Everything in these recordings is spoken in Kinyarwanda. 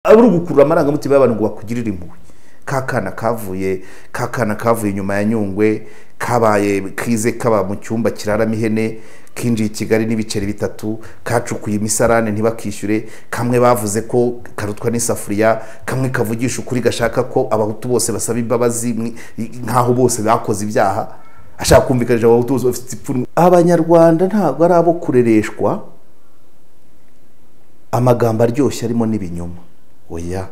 aburi gukurura amarangamutima y'abantu ngo bakugirire impuhwe. kakana kavuye nyuma ya Nyungwe kabaye kize kaba mu cyumba kiraramo ihene kinjiye Kigali n'ibiceri bitatu kacukuye imisarane ntibakishyure kamwe bavuze ko karutwa n'isafuriya kamwe kavugisha ukuri gashaka ko abahutu bose basaba imbabazi nkaho bose bakoze ibyaha ashaka kumvikanisha abahutu bose bafite ipfunwe. Abanyarwanda ntabwo ari abo kurereshwa amagambo aryoshye arimo n'ibinyoma. Oya,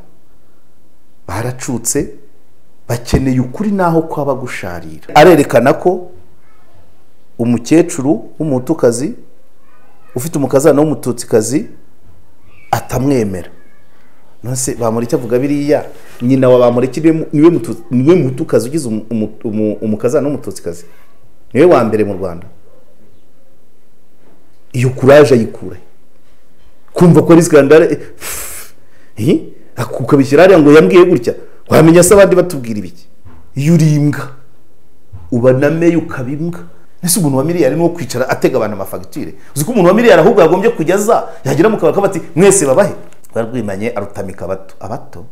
baracutse bakeneye ukuri naho kwaba gusharira. Arerekana ko umukecuru w'umutukazi ufite umukazana w'umututsikazi atamwemera. Nose Bamporiki avuga biriya nyina wa Bamporiki niwe mutukazi ugize umukazana w'umututsikazi, niwe wa mbere mu Rwanda. Iyo courage ayikure kumva ko ari skandale akukabishyira ari ngo yambwiye gutya wamenya se abandi batubwira ibiki. Iyo urimbwa ubaname ukabimbwa. Nese umuntu wa miliyari no kwicara atega abantu amafagitire. Uzi ko umuntu wa miliyari ahubwo yagombye kujyaza yagira mu kabaka bati mwese babahe barwimanye arutamika abato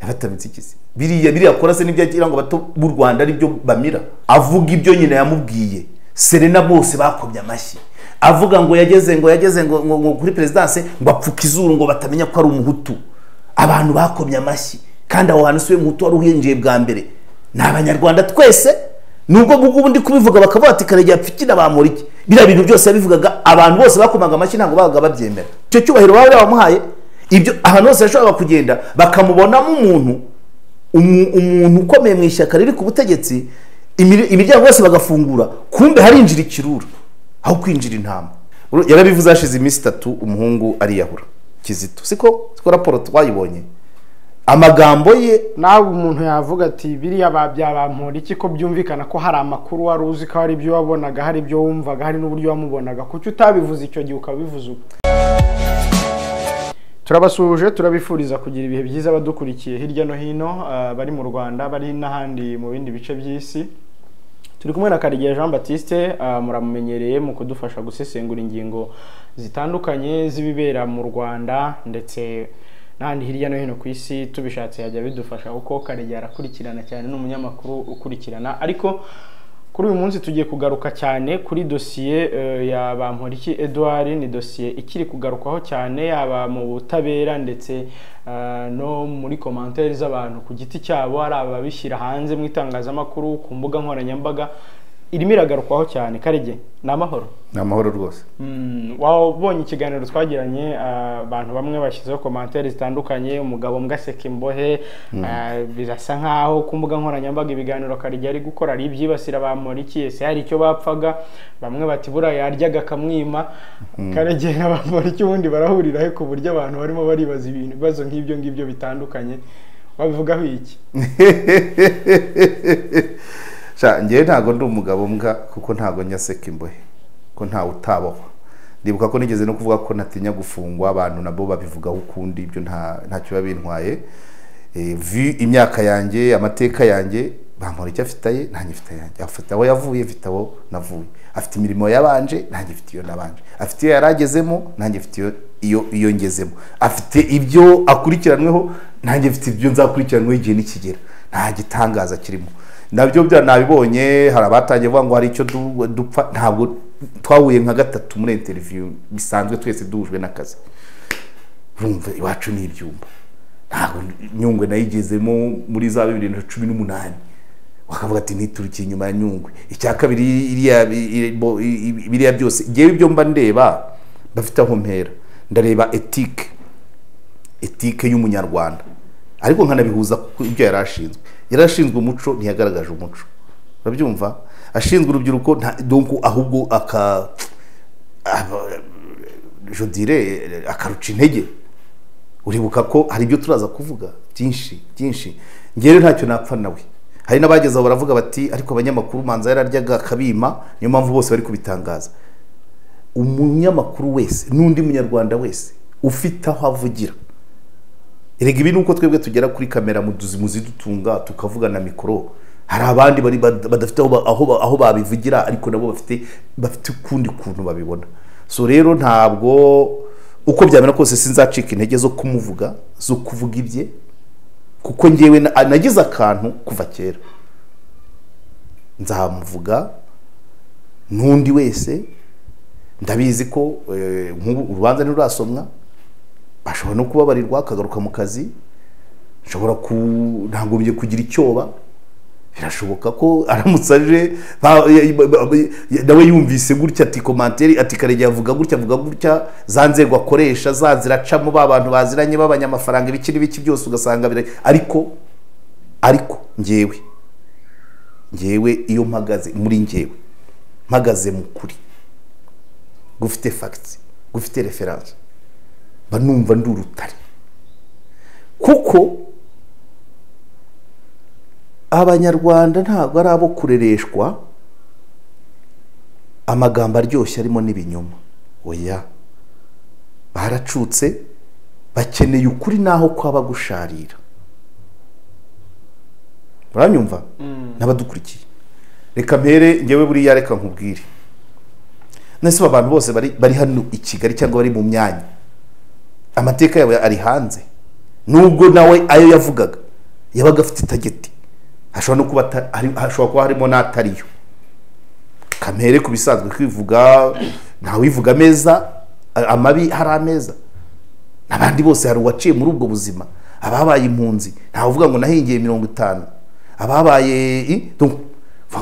yabatamitse ikisi biriya akora se nibyo agira ngo bato b'u Rwanda ari byo bamira. Avuga ibyo nyine yamubwiye Serena bose bakomye amashyi avuga ngo yageze ngo kuri presidence ngo apfuka izuru ngo batamenya ko ari umuhutu. Abantu bakomye amashyi kandi aho hantu suye muhutu wari uhinjiye bwa mbere n'abanyarwanda twese. Nubwo bugubundi kubivuga bakavuga ati Karegeya apfikira Bamporiki bira bintu byose yabivugaga abantu bose bakomaga amashyi ntabwo baga babyemera. Cyo cyubahiro baba bamuhaye ibyo ahantu hose yashobora kugenda bakamubonamo umuntu ukomeye mu ishyaka riri ku butegetsi imiryango yose bagafungura kumbe harinjira ikirura aho kwinjira intama. Yarabivuze ashize iminsi 3 umuhungu ari yahura Kizito siko raporo twayibonye amagambo ye nawe umuntu yavuga ati biriya babya Bamporiki ko byumvikana ko hari amakuru wari uzi ko hari ibyo wabonaga hari ibyo wumvaga hari n'uburyo wamubonaga kuki utabivuze icyo gihe ukabivuze uko. Turabasuje turabifuriza kugira ibihe byiza badukurikiye hirya no hino bari mu Rwanda bari n'ahandi mu bindi bice by'isi. Turi kumwe na Karegeya Jean Baptiste muramumenyereye mu kudufasha gusesengura ingingo zitandukanye zibibera mu Rwanda ndetse n'ahandi hirya no hino ku isi. Tubishatse yajya bidufasha uko Karegeya arakurikirana cyane n'umunyamakuru ukurikirana. Ariko kuri uyu munsi tugiye kugaruka cyane kuri dosiye ya Bamporiki Edouard. Ni dosiye ikiri kugarukwaho cyane yaba mu butabera ndetse no muri commentaires z'abantu ku giti cyabo ari ababishyira hanze mu itangazamakuru ku mbuga nkoranyambaga. Irimo iragarukwaho cyane. Karegeya n'amahoro? N'amahoro rwose. Wabonye ikiganiro twagiranye abantu bamwe bashyizeho commentaires zitandukanye umugabo mbwaseke imbohe birasa nkaho ku mbuga nkoranyambaga ibiganiro Karegeya ari gukora ari ibyibasira Bamporiki ese hari icyo bapfaga bamwe bati bura yaryaga kamwima. Karegeya na Bamporiki ubundi barahurira he ku buryo abantu barimo baribaza ibintu bibazo nk'ibyo bitandukanye babivugaho iki? Ngewe ntago ndi umugabo mbwa kuko ntago nyaseka imbohe ko ntawe utabaho. Ndibuka ko nigeze no kuvuga ko natinya gufungwa abantu nabo babivugaho ukundi ibyo ntacyo babintwaye. Imyaka yanjye amateka yanjye Bamporiki afitaye nanjye mfite yanjye afite aho yavuye mfite aho navuye afite imirimo yabanje nanjye mfite iyo nabanje afite iyo yaragezemo nanjye mfite iyo ngezemo afite ibyo akurikiranweho nanjye mfite ibyo nzakurikiranweho igihe nikigera. Nta gitangaza kirimo nabyo bya nabibonye. Hari abatangiye vuga ngo hari icyo dupfa ntabwo twahuye nka gatatu muri interview bisanzwe twese duhujwe n'akazi. Urumva iwacu ni ibyumba ntabwo Nyungwe nayigezemo muri za 2018 wakavuga ati ntiturukiye inyuma ya Nyungwe. Icya kabiri iriya byose ngewe ibyo mba ndeba bafite aho mpera ndareba ethique y'umunyarwanda ariko nkanabihuza ibyo yarashinzwe umuco ntiyagaragaje umuco. Urabyumva ashinzwe urubyiruko donc ahubwo je dirais akaruca intege. Uribuka ko hari ibyo turaza kuvuga byinshi ngere ntacyo napfa nawe. Hari n'abageze aho baravuga bati ariko abanyamakuru manza yararyaga kabima niyo mpamvu bose bari kubitangaza. Umunyamakuru wese n'undi munyarwanda wese ufite aho avugira erega ibi nuko twebwe tugera kuri kamera muzidutunga tukavuga na mikoro. Hari abandi bari badafite aho babivugira ariko nabo bafite kundi kuntu babibona. So rero ntabwo uko byamera kose sinzacika intege zo kumuvuga, zo kuvuga ibye, kuko ngewe nagize akantu kuva kera. Nzamuvuga n'undi wese, ndabizi ko urubanza ntirurasomwa, bashobora no kubabarirwa akagaruka mu kazi, nshobora ntagombye kugira icyoba, birashoboka ko aramutse aje nawe yumvise gutya ati komanteri ati Karegeya avuga gutya za nzego akoresha za ziracamo ba bantu baziranye b'abanyamafaranga ibiki n'ibiki byose ugasanga ariko ngewe iyo mpagaze muri mpagaze mu kuri gufite facts gufite reference banumva ndurutare, kuko abanyarwanda ntabwo ari abo kurereshwa amagambo aryoshye arimo n'ibinyoma. Oya, baracutse, bakeneye ukuri naho kwaba gusharira. Uranyumva? N'abadukurikiye, reka mpere ngewe buriya, reka nkubwire, nese abantu bose bari hano i Kigali cyangwa bari mu myanya, amateka yawe ari hanze, nubwo nawe ayo yavugaga yabaga afite itageti, hashobora kuba harimo n'atariyo. Kamere ku bisanzwe kwivuga, ntawe wivuga ameza amabi, hari ameza n'abandi bose, hari uwaciye muri ubwo buzima, ababaye impunzi, ntawe uvuga ngo nahingiye 50, ababaye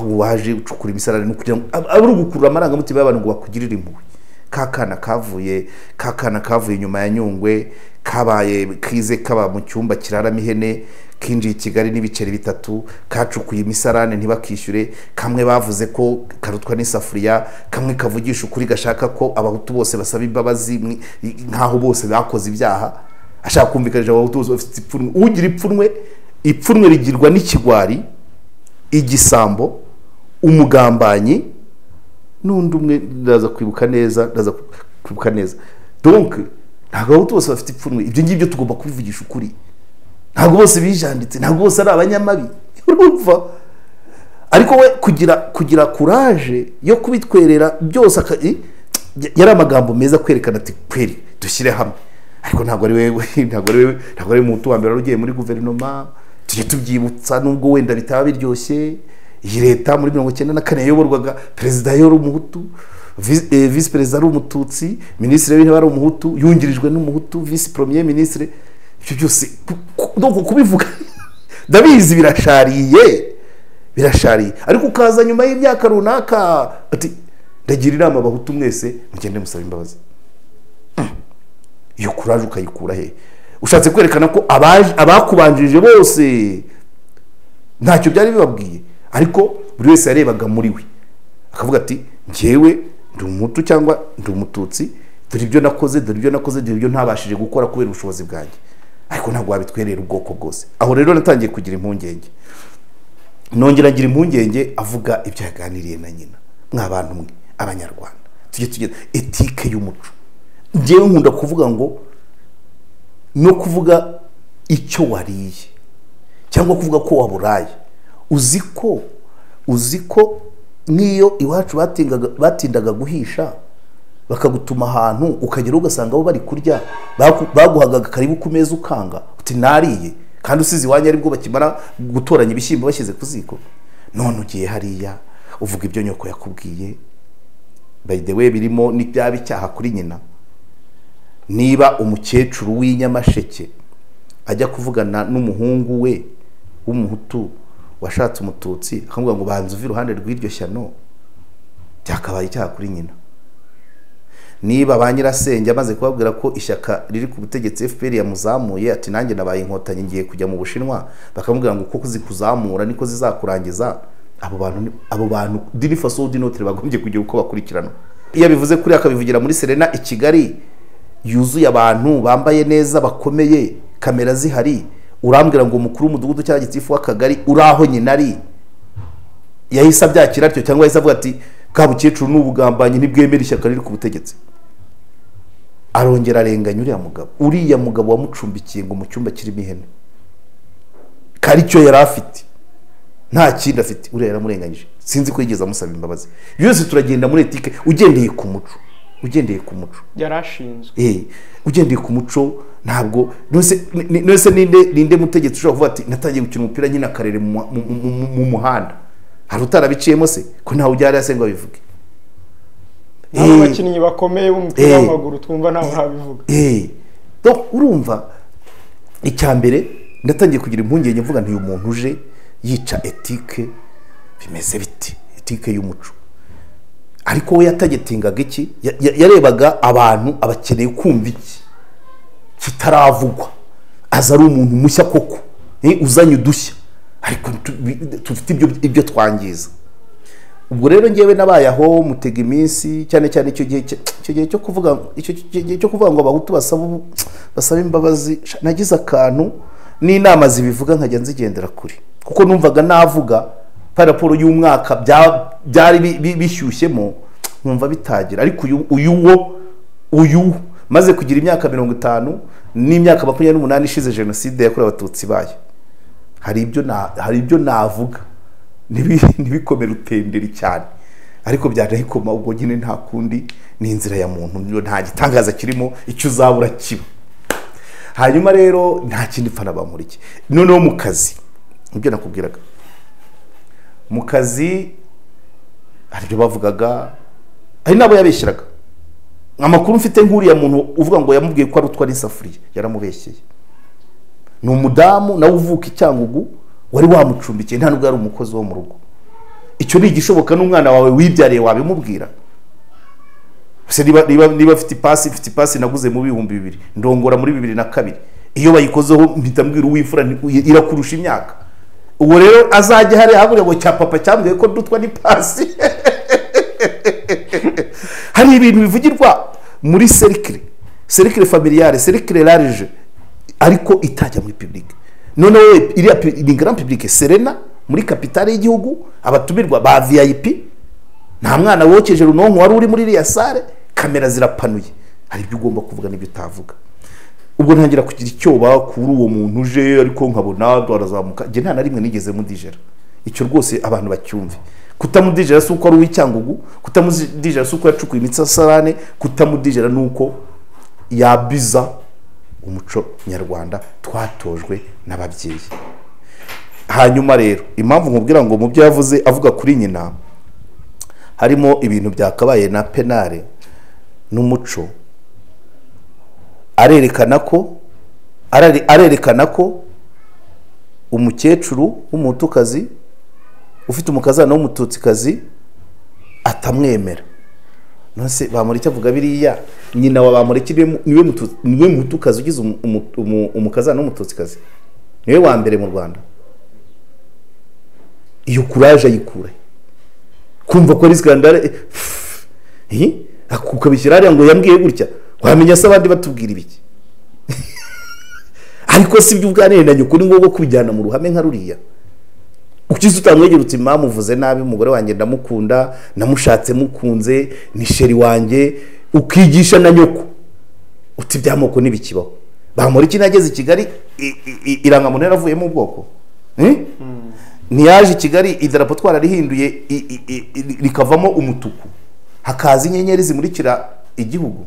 waje ucukura imisarane no kugira ngo ari gukurura amarangamutima y'abantu ngo bakugirire impuhwe. Kakana kavuye nyuma ya Nyungwe, kabaye kize kaba mu cyumba kiraramo ihene, kinjiye Kigali n'ibiceri 3, kacukuye imisarane ntibakishyure, kamwe bavuze ko karutwa n'isafuriya, kamwe kavugisha ukuri gashaka ko abahutu bose basaba imbabazi nkaho bose bakoze ibyaha, ashaka kumvikanisha abahutu bose bafite ipfunwe. Ugira ipfunwe rigirwa n'ikigwari, igisambo, umugambanyi, n'undi umwe ndaza kwibuka neza, donc ntabwo abahutu bose bafite ipfunwe. Ibyo ngibyo tugomba kubivugisha ukuri, ntabwo bose bijanditse, ntabwo bose ari abanyamabi, urumva? Ariko we kugira courage yo kubitwerera byose, yari amagambo meza kwerekana ati kweri dushyire hamwe. Ariko ntabwo ari mu wa mbere ugiye muri guverinoma, tujye tubyibutsa nubwo wenda bitaba biryoshye. Iyi leta muri 1994 yayoborwaga perezida yari umuhutu, vice perezida ari umututsi, ministre w'intebe ari umuhutu, yungirijwe n'umuhutu, vice premier ministre. Ibyo byose donc kubivuga ndabizi birashariye, ariko ukaza nyuma y'imyaka runaka ati ndagira inama abahutu mwese mugende musaba imbabazi. Iyo courage ukayikura he? Ushatse kwerekana ko abakubanjirije bose ntacyo byari bibabwiye, ariko buri wese yarebaga muri we akavuga ati njyewe ndi umuhutu cyangwa ndi umututsi, dore ibyo nakoze, dore ibyo ntabashije gukora kubera ubushobozi bwanjye. Ariko ntabwo wabitwerera ubwoko bwose. Aho rero natangiye kugira impungenge, nongera ngira impungenge avuga ibyo yaganiriye na nyina. Mw'abantu mwe abanyarwanda, tujye etike y'umuco. Njyewe nkunda kuvuga ngo no kuvuga icyo wariye cyangwa kuvuga ko waburaye, uzi ko niyo iwacu batindaga guhisha bakagutuma ahantu ukagera ugasanga abo bari kurya baguhaga karibu ku meza ukanga uti nariye, kandi usize iwanya aribwo bakimara gutoranya ibishyimbo bashyize ku ziko. None ugiye hariya uvuga ibyo nyoko yakubwiye, by the way birimo n'ibyaba icyaha kuri nyina. Niba umukecuru w'inyamasheke ajya kuvugana n'umuhungu we w'umuhutu washatse umututsi akamubwira ngo banze uve iruhande rw'iryo shyano, byakabaye icyaha kuri nyina. Niba ba nyirasenge amaze kubabwira ko ishyaka riri ku butegetsi FPR yamuzamuye ati nanjye nabaye inkotanyi ngiye kujya mu Bushinwa, bakamubwira ngo kuko zikuzamura niko zizakurangiza, abo bantu dini faso dinotre bagombye kugira uko bakurikirana. Iyo bivuze kuri akabivugira muri Serena i Kigali yuzuye abantu bambaye neza bakomeye, kamera zihari, urambwira ngo umukuru w'umudugudu cyangwa gitifu w'akagari uraho nyina ari yahise abyakira atyo, cyangwa yahise avuga ati ka bukecuru n'ubugambanyi ntibwemera ishyaka riri ku butegetsi? Arongera arenganya uriya mugabo wamucumbikiye ngo mu cyumba kirimo ihene, kari cyo yari afite, nta kindi afite. Uriya yaramurenganyije, sinzi ko yigeze amusaba imbabazi. Byose turagenda muri etike ugendeye ku muco. ugendeye ku muco yarashinzwe ugendeye ku muco ntabwo nose ninde mutegetsi ushobora kuvuga ati natangiye gukina umupira nyine akarere mu muhanda hari utarabiciyemo se ko ntawe ujya hariya se ngo abivuge abo bakinnyi bakomeye b'umupira w'amaguru twumva ntawe urabivuga urumva icya mbere ndatangiye kugira impungenge mvuga nti uyu muntu uje yica etike bimeze biti etike y'umuco ariko we yatagetingaga iki yarebaga abantu abakeneye kumva iki kitaravugwa aza ari umuntu mushya koko uzanye udushya ariko tufite ibyo twangiza ubwo rero ngewe nabaye aho mutega iminsi cyane cyane icyo gihe cyo kuvuga ngo abahutu basaba imbabazi nagize akantu n'inama zibivuga nkajya nzigendera kure kuko numvaga navuga paraporo y'umwaka byari bishyushyemo numva bitagira ariko uyu maze kugira imyaka 50 n'imyaka 28 ishize jenoside yakorewe abatutsi bayo hari ibyo navuga ntibikomere utenderi cyane ariko byarahikoma ubwo nyine nta kundi ni inzira ya muntu nta gitangaza kirimo icyo uzabura kiba hanyuma rero nta kindi pfana Bamporiki noneho mu kazi ibyo nakubwiraga mu kazi hari ibyo bavugaga hari nabo yabeshyiraga amakuru mfite nk'uriya muntu uvuga ngo yamubwiye ko arutwa n'isafuriya yaramubeshyeye ni umudamu nawe uvuka Icyangugu wari wamucumbikiye nta nubwo yari umukozi wo mu rugo icyo ni igishoboka n'umwana wawe wibyariye wabimubwira se niba afite ipasi naguze mu 2000 ndongora muri 2002 iyo bayikozeho mpita mbwira uw'imfura irakurusha imyaka uwo rero azajya hari habure ngo cya papa cyambwiye ko dutwa n'ipasi hari ibintu bivugirwa muri cercle familiale cercle large ariko itajya muri public none iriya ni grand public Serena muri capitale y'igihugu abatumirwa ba VIP nta mwana wokeje runonko wari uri muri iriya sale kamera zirapanuye hari ibyo ugomba kuvuga n'ibyo utavuga ubwo ntangira kugira icyoba kuri uwo muntu uje ariko nkabona dwarazamuka je nta na rimwe nigeze mudijera icyo rwose abantu bacyumve kutamudijera suko ari uw'Icyangugu kutamudijera suko yacukuye imitsasarane kutamudijera nuko yabiza umuco nyarwanda twatojwe n'ababyeyi hanyuma rero impamvu nkubwira ngo mu byo yavuze avuga kuri nyina harimo ibintu byakabaye na penale n'umuco arerekana ko umukecuru w'umutukazi ufite umukazana w'umututsikazi atamwemera nose Bamporiki avuga biriya nyina wa Bamporiki niwe mutukazi ugize umukazana w'umututsikazi niwe wa mbere mu Rwanda iyo courage ayikura kumva ko ari scandale akukabishyira ari ngo yambwiye gutya wamenya se abandi batubwira ibiki ariko si byo ubwanene na nyukuri ngo kubijyana mu ruhame nka ruriya ukize utamwegera uti mama uvuze nabi umugore wanjye ndamukunda namushatse mukunze ni sheri wanjye ukigisha na nyoko uti byamoko nibikibaho Bamporiki nageze i Kigali irangamuntu yaravuye mu bwoko niyaje i Kigali idarapo twararihinduye rikavamo umutuku hakaza inyenyeri zimurikira igihugu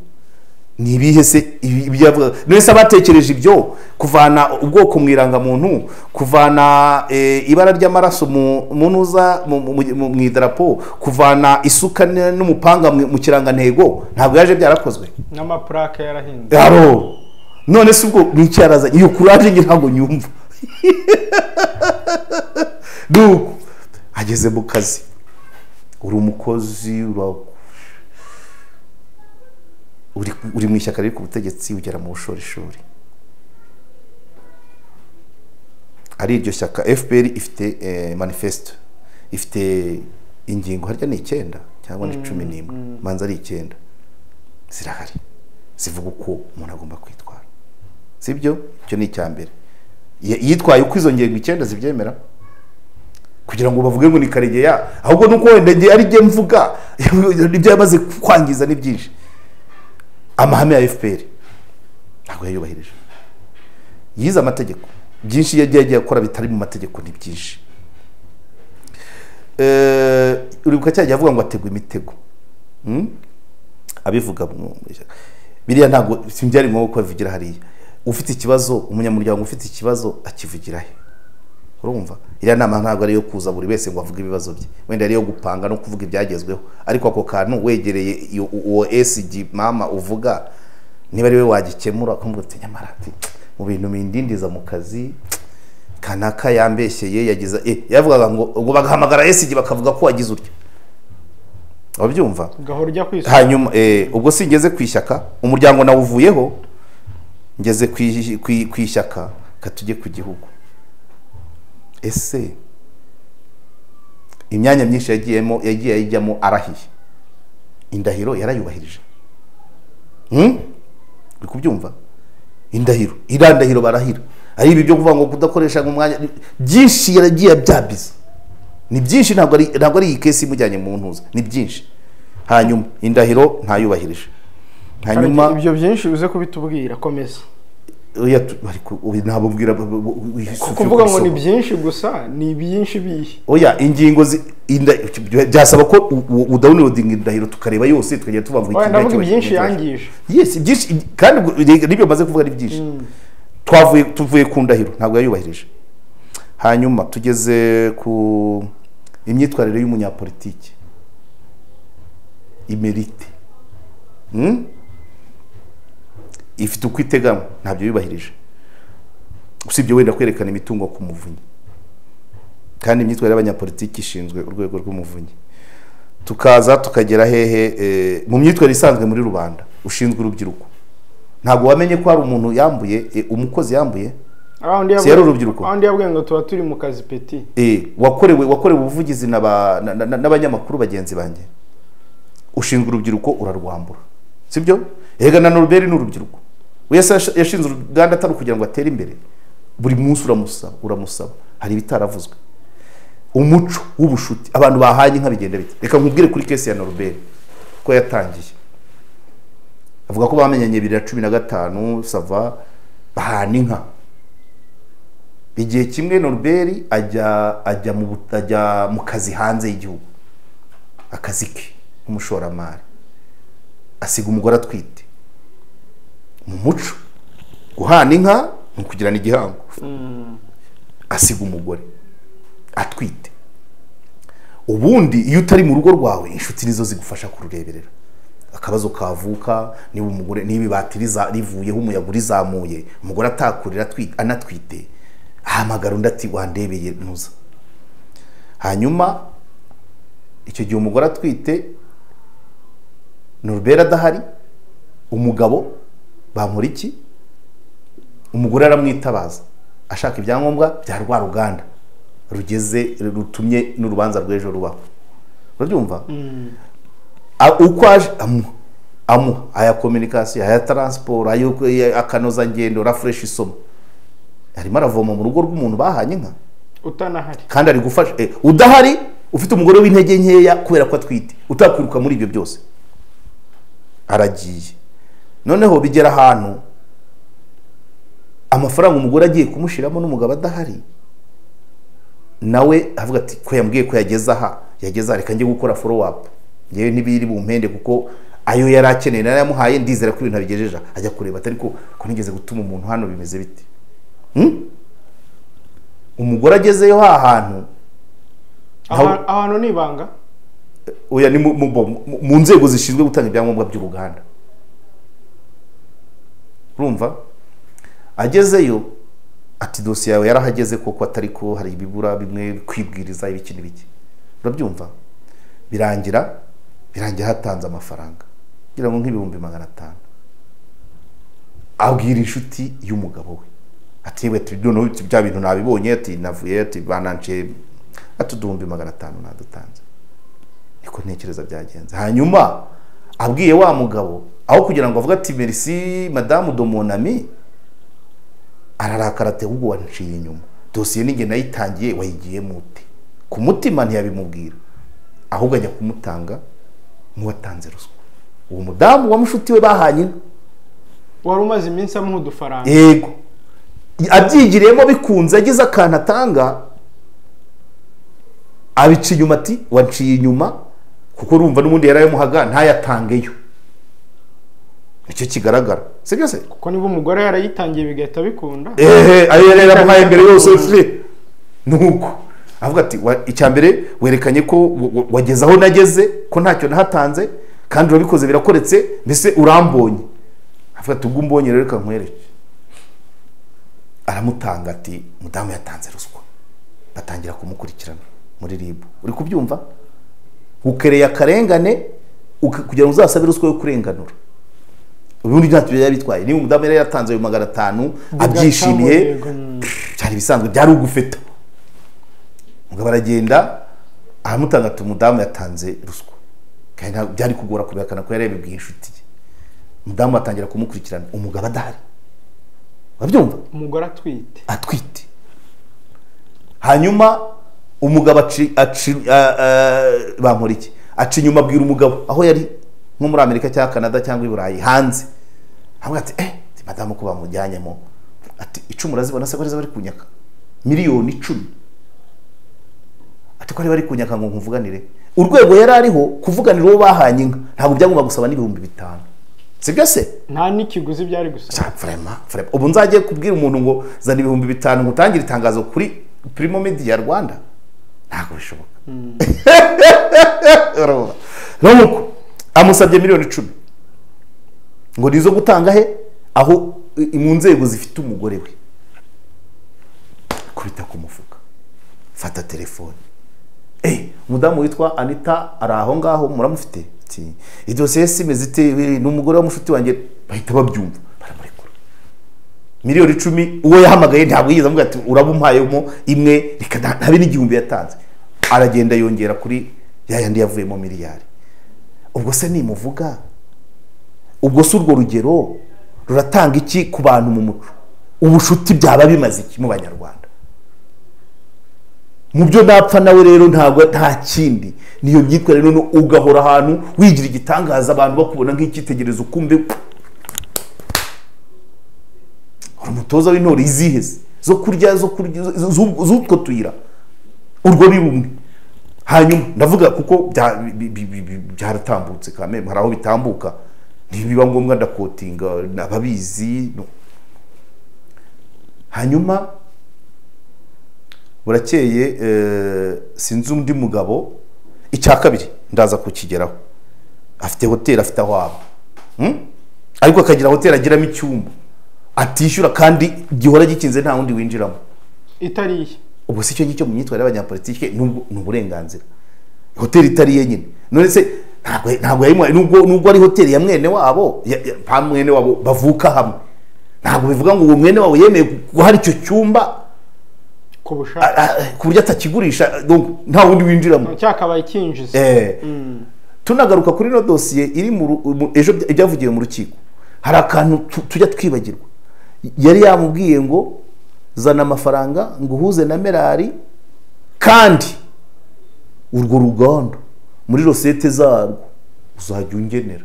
ni ibihe se ibyavuga nese abatekereje ibyo kuvana ubwoko mu irangamuntu kuvana ibara ry'amaraso mu nuza mu idarapo kuvana isuka n'umupanga mu kirangantego ntabwo yaje byarakozwe n'amaplaque yarahinduye none se ubwo nicyaraza iyo courage ntabwo nyumva nuko ageze mu kazi uri umukozi uri mu ishyaka riri ku butegetsi ugera mu bushorishori ari iryo shyaka FPR ifite manifesto ifite ingingo harya ni 9 cyangwa ni 11 manza ari 9 zirahari zivuga uko umuntu agomba kwitwara sibyo cyo ni cyambere yitwaye uko izo ngingo 9 zibyemera kugira ngo bavuge ngo ni Karegeya ahubwo nuko wenda ari je mvuga ibyo yamaze kwangiza ni byinshi amahame ya FPR ntabwo yayubahirije yiza amategeko byinshi yagiye akora bitari mu mategeko ni byinshi uribuka cyajya avuga ngo ategwa imitego abivuga biriya ntabwo simbyari ngombwa ko bivugira hariya. Ufite ikibazo, umunyamuryango ufite ikibazo akivugira he? Urumva iriya nama ntabwo ari yo kuza buri wese ngo avuge ibibazo bye, wenda ari yo gupanga no kuvuga ibyagezweho, ariko ako kantu wegereye uwo SG mama uvuga niba ari we wagikemura ukamubwira nyamara ati mu bintu mindindiza mu kazi kanaka yambeshyeye yagize yavugaga ngo bagahamagara SG bakavuga ko wagize uryo. Wabyumva gahorya kwisa. Hanyuma ubwo singeze kwishyaka, umuryango nawuvuyeho ngeze kwishyaka katujye ku gihugu. Ese imyanya myinshi yagiye ayijyamo arahiye, indahiro yarayubahirije. Uri kubyumva? Indahiro irandahiro barahira, ari ibi byo kuvuga ngo kudakoresha umwanya byinshi yaragiye abyabiza. Ni byinshi ntabwo ari iyi kesi imujyanye mu ntuza, ni byinshi. Hanyuma indahiro ntayubahirije. Hanyuma ibyo byinshi uze kubitubwira, komeza. Oya ntabwo mbwira kuvuga ngo ni byinshi gusa, ni byinshi bihe. Oya ingingo byasaba ko udownloading indahiro tukareba yose tukajya tubavuga iki. Oya ndavuga byinshi yangije. Yes byinshi kandi nibyo maze kuvuga ari byinshi. Tuvuye ku ndahiro ntabwo yayubahirije. Hanyuma tugeze ku imyitwarire y'umunyapolitiki, imerite ifite uko itegama, ntabyo yubahirije. Usibye wenda kwerekana imitungo ku muvunyi, kandi imyitwarire y'abanyapolitiki ishinzwe urwego rw'umuvunyi. Tukaza tukagera hehe mu myitwarire isanzwe muri rubanda, ushinzwe urubyiruko. Ntabwo wamenye ko hari umuntu yambuye, umukozi yambuye sero urubyiruko andi yabwiye ngo tuba turi mu kazi peti wakorewe ubuvugizi n'abanyamakuru bagenzi banjye. Ushinzwe urubyiruko urarwambura, sibyo? Ega na Norbert n'urubyiruko wese yashinze uruganda atari kugira ngo atere imbere. Buri munsi uramusaba hari ibitaravuzwe. Umuco w'ubushuti abantu bahanye nka bigenda bite. Reka nkubwire kuri case ya Norbert ko yatangiye avuga ko bamenyanye 2015 sava bahana inka. Igihe kimwe Norbert ajya mu kazi hanze y'igihugu, akazi ke nk'umushoramari, asiga umugore atwite. Mu muco guhana inka ni ukugirana igihango. Asiga umugore atwite. Ubundi iyo utari mu rugo rwawe inshuti nizo zigufasha kurureberera. Akabazo kavuka niba umugore batiriza rivuyeho umuyaga urizamuye, umugore atakurira anatwite, ahamagara undi ati wandebeye ntuza. Hanyuma icyo gihe umugore atwite, Norbert adahari, umugabo Bamporiki, umugore aramwitabaza ashaka ibyangombwa bya rwa ruganda rutumye n'urubanza rw'ejo rubaho. Urabyumva? Uko aje amuha aya communication, aya transport, ayo akanoza ngendo, refresh isomo. Arimo aravoma mu rugo rw'umuntu bahanye inka utanahari, kandi ari gufasha udahari, ufite umugore w'intege nkeya kubera ko atwite, utakwiruka muri ibyo byose. Aragiye noneho bigera ahantu amafaranga umugore agiye kumushiramo n'umugabo adahari, nawe avuga ati ko yambwiye ko yageza reka njye gukora follow up. Yewe ntibiri bumpende kuko ayo yari akeneye narayamuhaye, ndizera ko ibintu bigejeje. Ajya kureba atari ko nigeze gutuma umuntu hano bimeze bite. Umugore agezeyo ahantu nibanga. Oya ni mu nzego zishinzwe gutanga ibyangombwa by'uruganda. Urumva? Agezeyo ati dosiye yawe yarahageze koko, atari ko hari ibibura bimwe kwibwiriza ibiki n'ibiki. Urabyumva? Birangira hatanze amafaranga ngira ngo nk'ibihumbi 500. Abwira inshuti y'umugabo we ati we tudono bya bintu nabibonye, ati navuye, ati banance atuduhumbi 500 nadutanze. Niko ntekereza byagenze. Hanyuma abwiye wa mugabo aho kugira ngo avuga ati merci madame de mon ami, ararakara ate ubwo wanciye inyuma. Dosiye ninge nayitangiye wayigiye mute. Ku mutima ntiyabimubwira, ahubwo ajya kumutanga muwatanze ruswa. Uwo mudamu wa mushuti we bahanye wari umaze iminsi amuha udufaranga. Yego abyigiriyemo bikunze, agize akantu atanga abica inyuma ati wanciye inyuma, kuko urumva n'ubundi yarayamuhaga ntayatangeyo. nicyo kigaragara sibyo se kuko niba umugore yarayitangiye bigahita bikunda ayo rero amuhaye mbere yose nuko avuga ati icya mbere werekanye ko wageze aho nageze ko ntacyo nahatanze kandi urabikoze birakoretse mbese urambonye avuga ati ubwo umbonye rero reka nkwereke aramutanga ati mudamu yatanze ruswa batangira kumukurikirana muri RIB uri kubyumva ukereye akarengane kugira ngo uzasabe ruswa yo kurenganura ubundi ntacyo yari bitwaye niba umudamu yari yatanze ayo 500 abyishimiye cyari bisanzwe byari ugufeta mugabo aragenda aramutanga ati umudamu yatanze ruswa kandi byari kugora kubihakana ko yari yabibwiye inshuti ye umudamu atangira kumukurikirana umugabo adahari babyumva umugore atwite hanyuma umugabo Bamporiki aca inyuma abwira umugabo aho yari nko muri Amerika cyangwa Canada cyangwa i Burayi hanze avuga ati madamu ko bamujyanyemo ati 10 urazibona se ko bari kunyaka miliyoni 10 ati ko bari kunyaka ngo nkuvuganire urwego yari ariho kuvuganira uwo bahanye inka ntabwo byagomba gusaba n'ibihumbi 5 sibyo se nta nikiguzi byari gusaba vraiment ubu nzagiye kubwira umuntu ngo zana ibihumbi 5 ngutangira itangazo kuri Primo Media Rwanda ntabwo bishoboka nuko amusabye miliyoni 10 ngo nizo gutanga he aho mu nzego zifite umugore we kubita ku mufuka fata telefone umudamu witwa Anita ari aho ngaho muramufite ati idosiye simeze ite n'umugore w'umushuti wanjye bahita babyumva baramurekura miliyoni 10 uwo yahamagaye ntabwo yigeze avuga ati urabumpayemo imwe reka ntabe n'igihumbi yatanze aragenda yongera kuri yayandi yavuyemo miliyari ubwo se nimuvuga ubwo se urwo rugero ruratanga iki ku bantu mu muco ubushuti byaba bimaze iki mu banyarwanda mu byo napfa nawe rero nta kindi niyo myitwa rero ugahora ahantu wigira igitangaza abantu bakubona nk'icyitegerezo kumbe umutoza w'intore iziheze zo kurya z'utwo tuyira urwo ni rumwe hanyuma ndavuga kuko byaratambutse kame hari aho bitambuka ntibiba ngombwa ndakotinga ababizi hanyuma burakeye sinzi undi mugabo icya kabiri ndaza kukigeraho afite hoteli afite aho aba ariko akagira hoteli agiramo icyumba atishyura kandi gihora gikinze nta wundi winjiramo itariye ubwo si cyo ngicyo mu myitwarire y'abanyapolitike n'uburenganzira hoteli itariye nyine none se ntabwo yayimwaye nubwo ari hoteli ya mwene wabo mwene wabo bavuka hamwe ntabwo bivuga ngo uwo mwene wabo yemeye guhara icyo cyumba ku buryo atakigurisha nta wundi winjiramo cyakabaye kinjiza tunagaruka kuri no dosiye iri ejo ibyavugiwe mu rukiko hari akantu tujya twibagirwa yari yamubwiye ngo zana amafaranga ngo uhuze na Merari kandi urwo ruganda muri rosete zarwo uzajya ungenera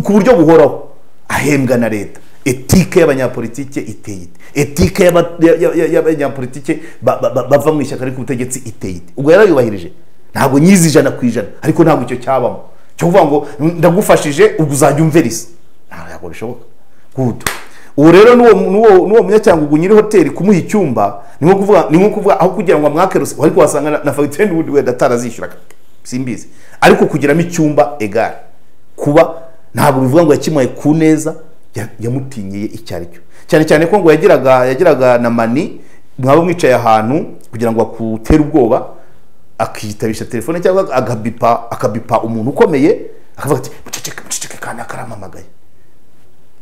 ku buryo buhoraho ahembwa na leta etike y'abanyapolitike iteye etike y'abanyapolitike bava mu ishyaka ariko ubutegetsi iteye ubwo yarayubahirije ntabwo nyizi 100% ariko ntabwo icyo cyabamo cyo kuvuga ngo ndagufashije ubwo uzajya umverisa ntabwo bishoboka good ubu rero nuwo munyacyangugu nyiri hoteli kumuha icyumba ni nko kuvuga aho kugira ngo amwake rose ariko wasanga na fagitire n'ubundi wenda atarazishyura simbizi ariko kugiramo icyumba egare kuba ntabwo bivuga ngo yakimuhaye ku neza yamutinyeye icyari cyo cyane ko ngo yagiraga na mani mwaba mwicaye ahantu kugira ngo akutere ubwoba akitabisha telefone cyangwa akabipa umuntu ukomeye akavuga ati muceceke kandi akaramamagaye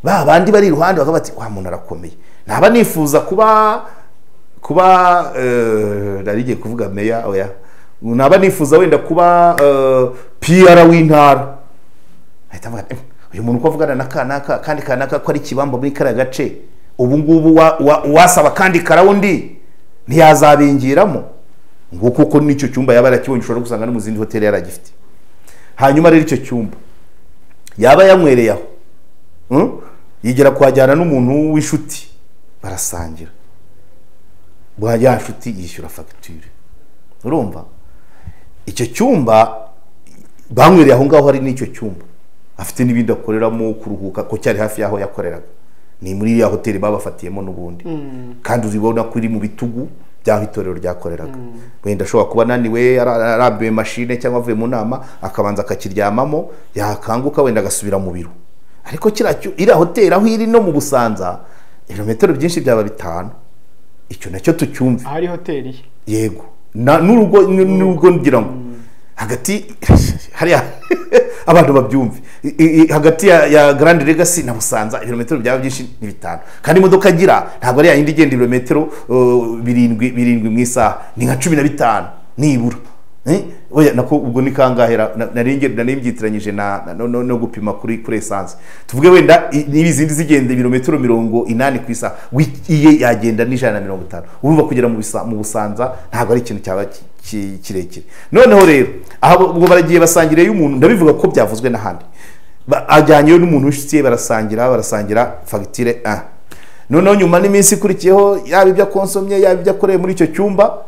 ba bandi bari iruhande bakavuga ati wa muntu arakomeye naba nifuza kuba narigiye kuvuga meya oya naba nifuza wenda kuba PR w'intara ahita avuga uyu muntu uko avugana na kanaka kandi kanaka ko ari kibamba muri kara gace ubu ngubu wasaba kandi karawundi ntiyazabingiramo ngo kuko nicyo cyumba yaba yarakibonye ushobora gusanga no mu zindi hoteli yaragifite hanyuma rero icyo cyumba yaba yamwereye aho yigera kwajyana n'umuntu w'inshuti barasangira bwajya inshuti yishyura fagitire urumva icyo cyumba bamwereye aho ngaho hari n'icyo cyumba afite n'ibindi akoreramo kuruhuka ko cyari hafi yaho yakoreraga ni muri ya hoteli babafatiyemo n'ubundi kandi uzibona ko iri mu bitugu byaho itorero ryakoreraga wenda ashobora kuba naniwe arambiwe machine cyangwa avuye mu nama akabanza akakiryamamo yakanguka wenda agasubira mu biro ariko kiracyo iri hoteli aho iri no mu Busanza ibirometero byinshi byaba 5 icyo nacyo tucyumve ahari hoteli yego n'urugo ngira ngo hagati hari abantu babyumve hagati ya Grand Legacy na Busanza ibirometero byaba byinshi ni 5 kandi imodoka agira ntabwo ari ya yindi igenda ibirometero 7 mu isaha ni nka 15 nibura oya nako ubwo ni kangahera nari mbyitiranyije no gupima kuri essence tuvuge wenda n'ibizindi zigenda ibirometero 80 ku isaha iye yagenda ni 150 urumva kugera mu Busanza ntabwo ari ikintu cyaba kirekire noneho rero aho ubwo baragiye basangire y'umuntu ndabivuga ko byavuzwe n'ahandi ajyanye n'umuntu ushitsiye barasangira fagitire noneho nyuma n'iminsi ikurikiyeho yaba ibyo konsomye yaba ibyo akoreye muri icyo cyumba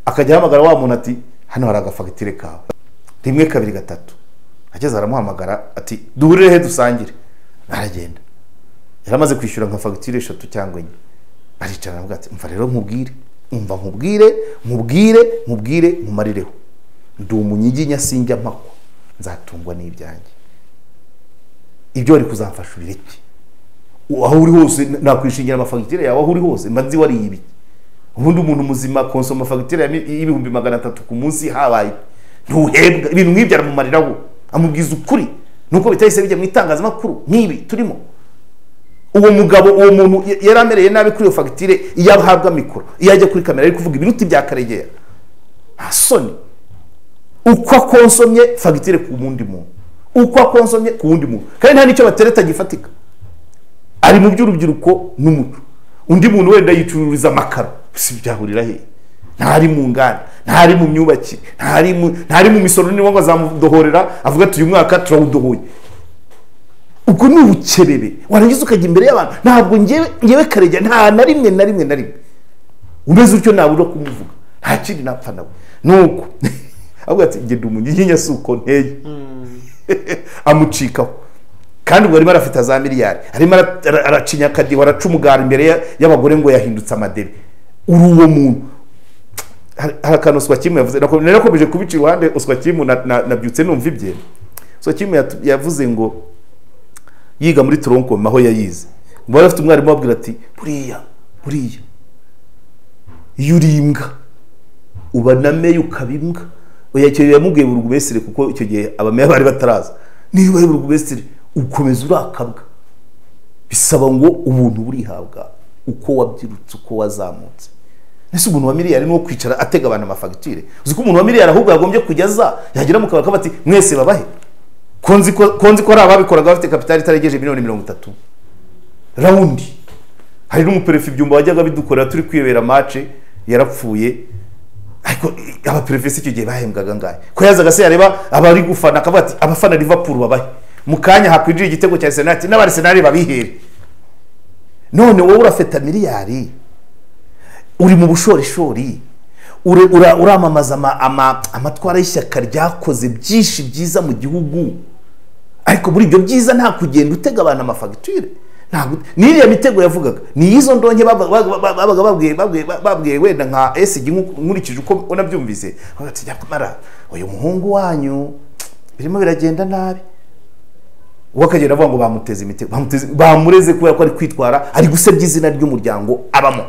akajya hamagara wa muntu ati hano hari agafagitire kawe 1 2 3 ageze aramuhamagara ati duhurire he dusangire aragenda yaramaze kwishyura nka fagitire 3 cyangwa 4 baricara navuga ati mva rero nkubwire mumarireho ndi umunyiginya sinjya mpako nzatungwa n'ibyanjye ibyo ari kuzamfasha ubireke aho uri hose nakwishingira amafagitire yawe aho uri hose mbanzi wari ibi ubundi umuntu muzima konsoma fagitire y'ibihumbi 300 ku munsi habaye ntuhebwa ibintu nk'ibyo aramumariraho amubwiza ukuri nuko bitahise bijya mu itangazamakuru nk'ibi turimo uwo mugabo uwo muntu yaramereye nabi kuri iyo fagitire iyo ahabwa mikoro iyo ajya kuri kamera ari kuvuga ibiruti bya Karegeya asoni uko akonsomye fagitire ku wundi muntu kandi nta nicyo batereta gifatika ari mu by'urubyiruko n'umuco undi muntu wenda yicururiza amakaro si byahurira he ntari mu nganda ntari mu myubakire ntari mu misoro niba ngo azamudohorera avuga ati uyu mwaka turawudohoye ubwo ni ubukebebe warangiza ukajya imbere y'abantu ntabwo ngewe Karegeya nta na rimwe umeze utyo nabura kumuvuga nta kindi napfa nawe nuko avuga ati ngende umunyiginya suko nteye amucikaho kandi ubwo arimo arafite za miliyari arimo aracinya akadi waraca umugara imbere y'abagore ngo yahindutse amadebe uri uwo muntu hari akantu Uswakimu yavuze narakomeje kubica iruhande Uswakimu nabyutse numva ibye Uswakimu yavuze ngo yiga muri Tronkom aho yayize ngo bafite umwarimu wabwira ati buriya iyo uri imbwa uba nameyo ukabimbwa oya cyo yamubwiye burugumesire kuko icyo gihe abameya bari bataraza niba burugumesire ukomeza urakabwa bisaba ngo ubuntu burihabwa uko wabyirutse uko wazamutse nese umuntu wa miliyari no kwicara atega abantu amafagitire uzi ko umuntu wa miliyari ahubwo yagombye kujyaza yagira mu kabaka bati mwese babahe konzi ko ari ababikoraga bafite kapitali itaregeje $30 raundi hari n'umuperefe ibyumba wajyaga bidukorera turi kwibera match yarapfuye ariko abaperefesi icyo gihe bahembwaga ngaye ko yazaga se yareba abari gufana akavuga ati abafana Liverpool babahe mukanya hakwinjira igitego cya Arsenal n'Arsenal babihere none wowe urafeta miliyari uri mu bushorishori uramamaza amatwara y'ishyaka ryakoze byinshi byiza mu gihugu ariko muri ibyo byiza nta kugenda utega abantu amafagitire ntabwo niriya mitego yavugaga ni izo ndonke babaga babwiye wenda nka SG nkurikije uko unabyumvise bati nyamara uyu muhungu wanyu birimo biragenda nabi wakagera avuga ngo bamuteze imitego bamureze kubera ko ari kwitwara ari gusebya izina ry'umuryango abamo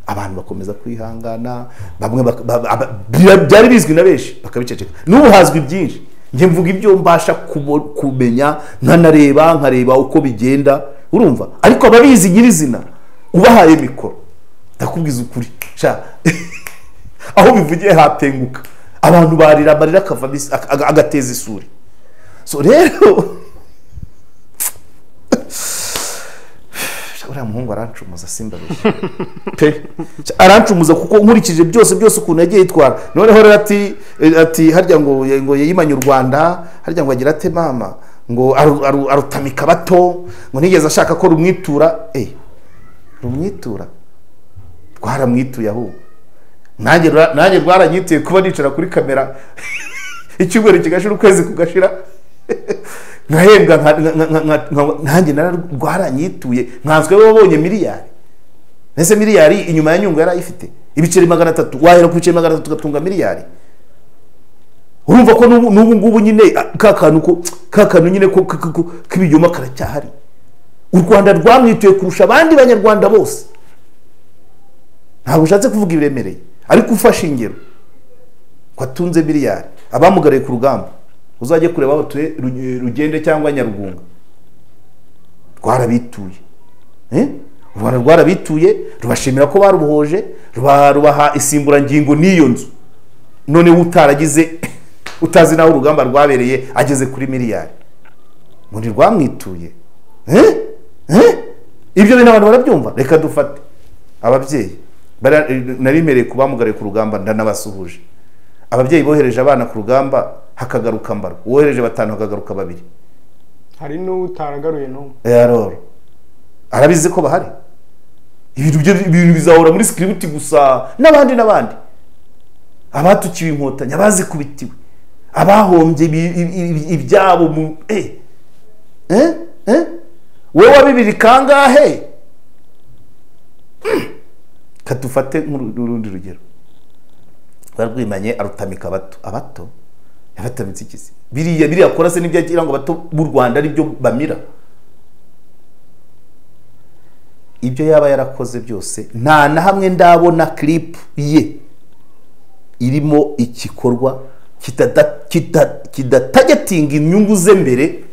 abantu bakomeza kwihangana bamwe byari bizwi na benshi bakabiceceka n'ubu hazwi byinshi nge mvuga ibyo mbasha kumenya nkareba uko bigenda urumva ariko ababizi nyirizina ubahaye mikoro ndakubwiza ukuri sha aho bivugiye hatenguka abantu barira akava agateza isuri so rero uriya muhungu arancumuza simbabeshye pe arancumuza kuko nkurikije byose ukuntu yagiye yitwara noneho rero ati harya ngo yimanye u Rwanda harya ngo agira ate mama ngo arutamika bato ngo nigeze ashaka ko rumwitura twaramwituye aho nanjye rwaranyituye kuba nicara kuri kamera icyumweru kigashira ukwezi kugashira nkahembwa nanjye nararwaranyituye nkanswe babonye miliyari. Ese miliyari inyuma ya nyungu yari ayifite ibiceri 300 wahera ku biceri 300 ugatunga miliyari. Urumva ko n'ubu ngubu nyine kakanu nyine ko kibiyoma karacyahari. U Rwanda rwamwituye kurusha abandi banyarwanda bose. Ntabwo ushatse kuvuga ibiremereye ariko ufashe ingero kwatunze miliyari abamugariye ku rugamba uzajye kureba aho tuye Rugende cyangwa Nyarugunga rwarabituye. U Rwanda rwarabituye rubashimira ko barubohoje rubaha isimburangingo n'iyo nzu. None utaragize utazi naho urugamba rwabereye ageze kuri miliyari muri rwamwituye. Ibyo bintu abantu barabyumva. Reka dufate ababyeyi narimereye kubamugariye ku rugamba ndanabasuhuje. Ababyeyi bohereje abana ku rugamba hakagaruka mbaro, wohereje 5 hakagaruka 2. Hari n'utaragaruye no yaroro arabizi ko bahari. Ibintu bizahora muri script gusa n'abandi abatukiwe inkotanyi abazi kubitiwe abahombye ibyabo mu wowe wabibiri kangahe. Katufate nk'urundi rugero barwimanye arutamika abato yabatamitse ikisi biriya akora se n'ibyo agira ngo bato b'u Rwanda ari byo bamira. Ibyo yaba yarakoze byose nta na hamwe ndabona clip ye irimo ikikorwa kidatagetinga inyungu ze mbere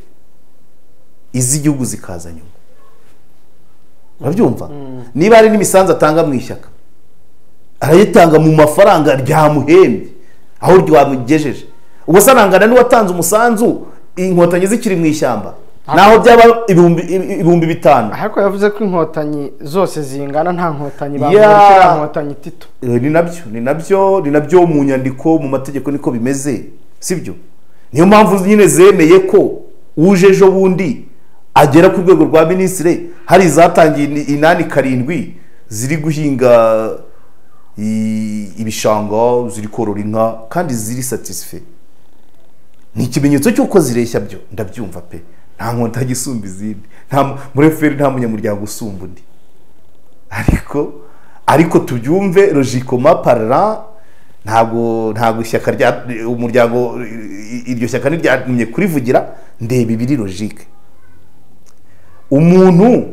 iz'igihugu zikaza nyuma. Urabyumva? Niba ari n'imisanzu atanga mu ishyaka arayitanga mu mafaranga ryamuhembye aho ryamugejeje. Ubwo sanangana n'uwatanze umusanzu inkotanyi zikiri mu ishyamba naho byaba ibihumbi 5. Ariko yavuze ko inkotanyi zose zingana nta nkotanyi bamurikira inkotanyi Tito. Ni nabyo mu nyandiko mu mategeko niko bimeze sibyo. Niyo mpamvu nyine zemeye ko ujejo bundi agera ku rwego rwa ministre hari zatangiye 8-7 ziri guhinga ibishanga ziri korora inka kandi ziri satisfait. Ni ikimenyetso cy'uko zireshya byo ndabyumva pe. Nta nkonta gisumba izindi muri feri nta munyamuryango usumba undi. Ariko tubyumve logiquement parlant ntago ishyaka rya umuryango iryo shyaka ntiryamye kurivugira ndebe ibiri logique. Umuntu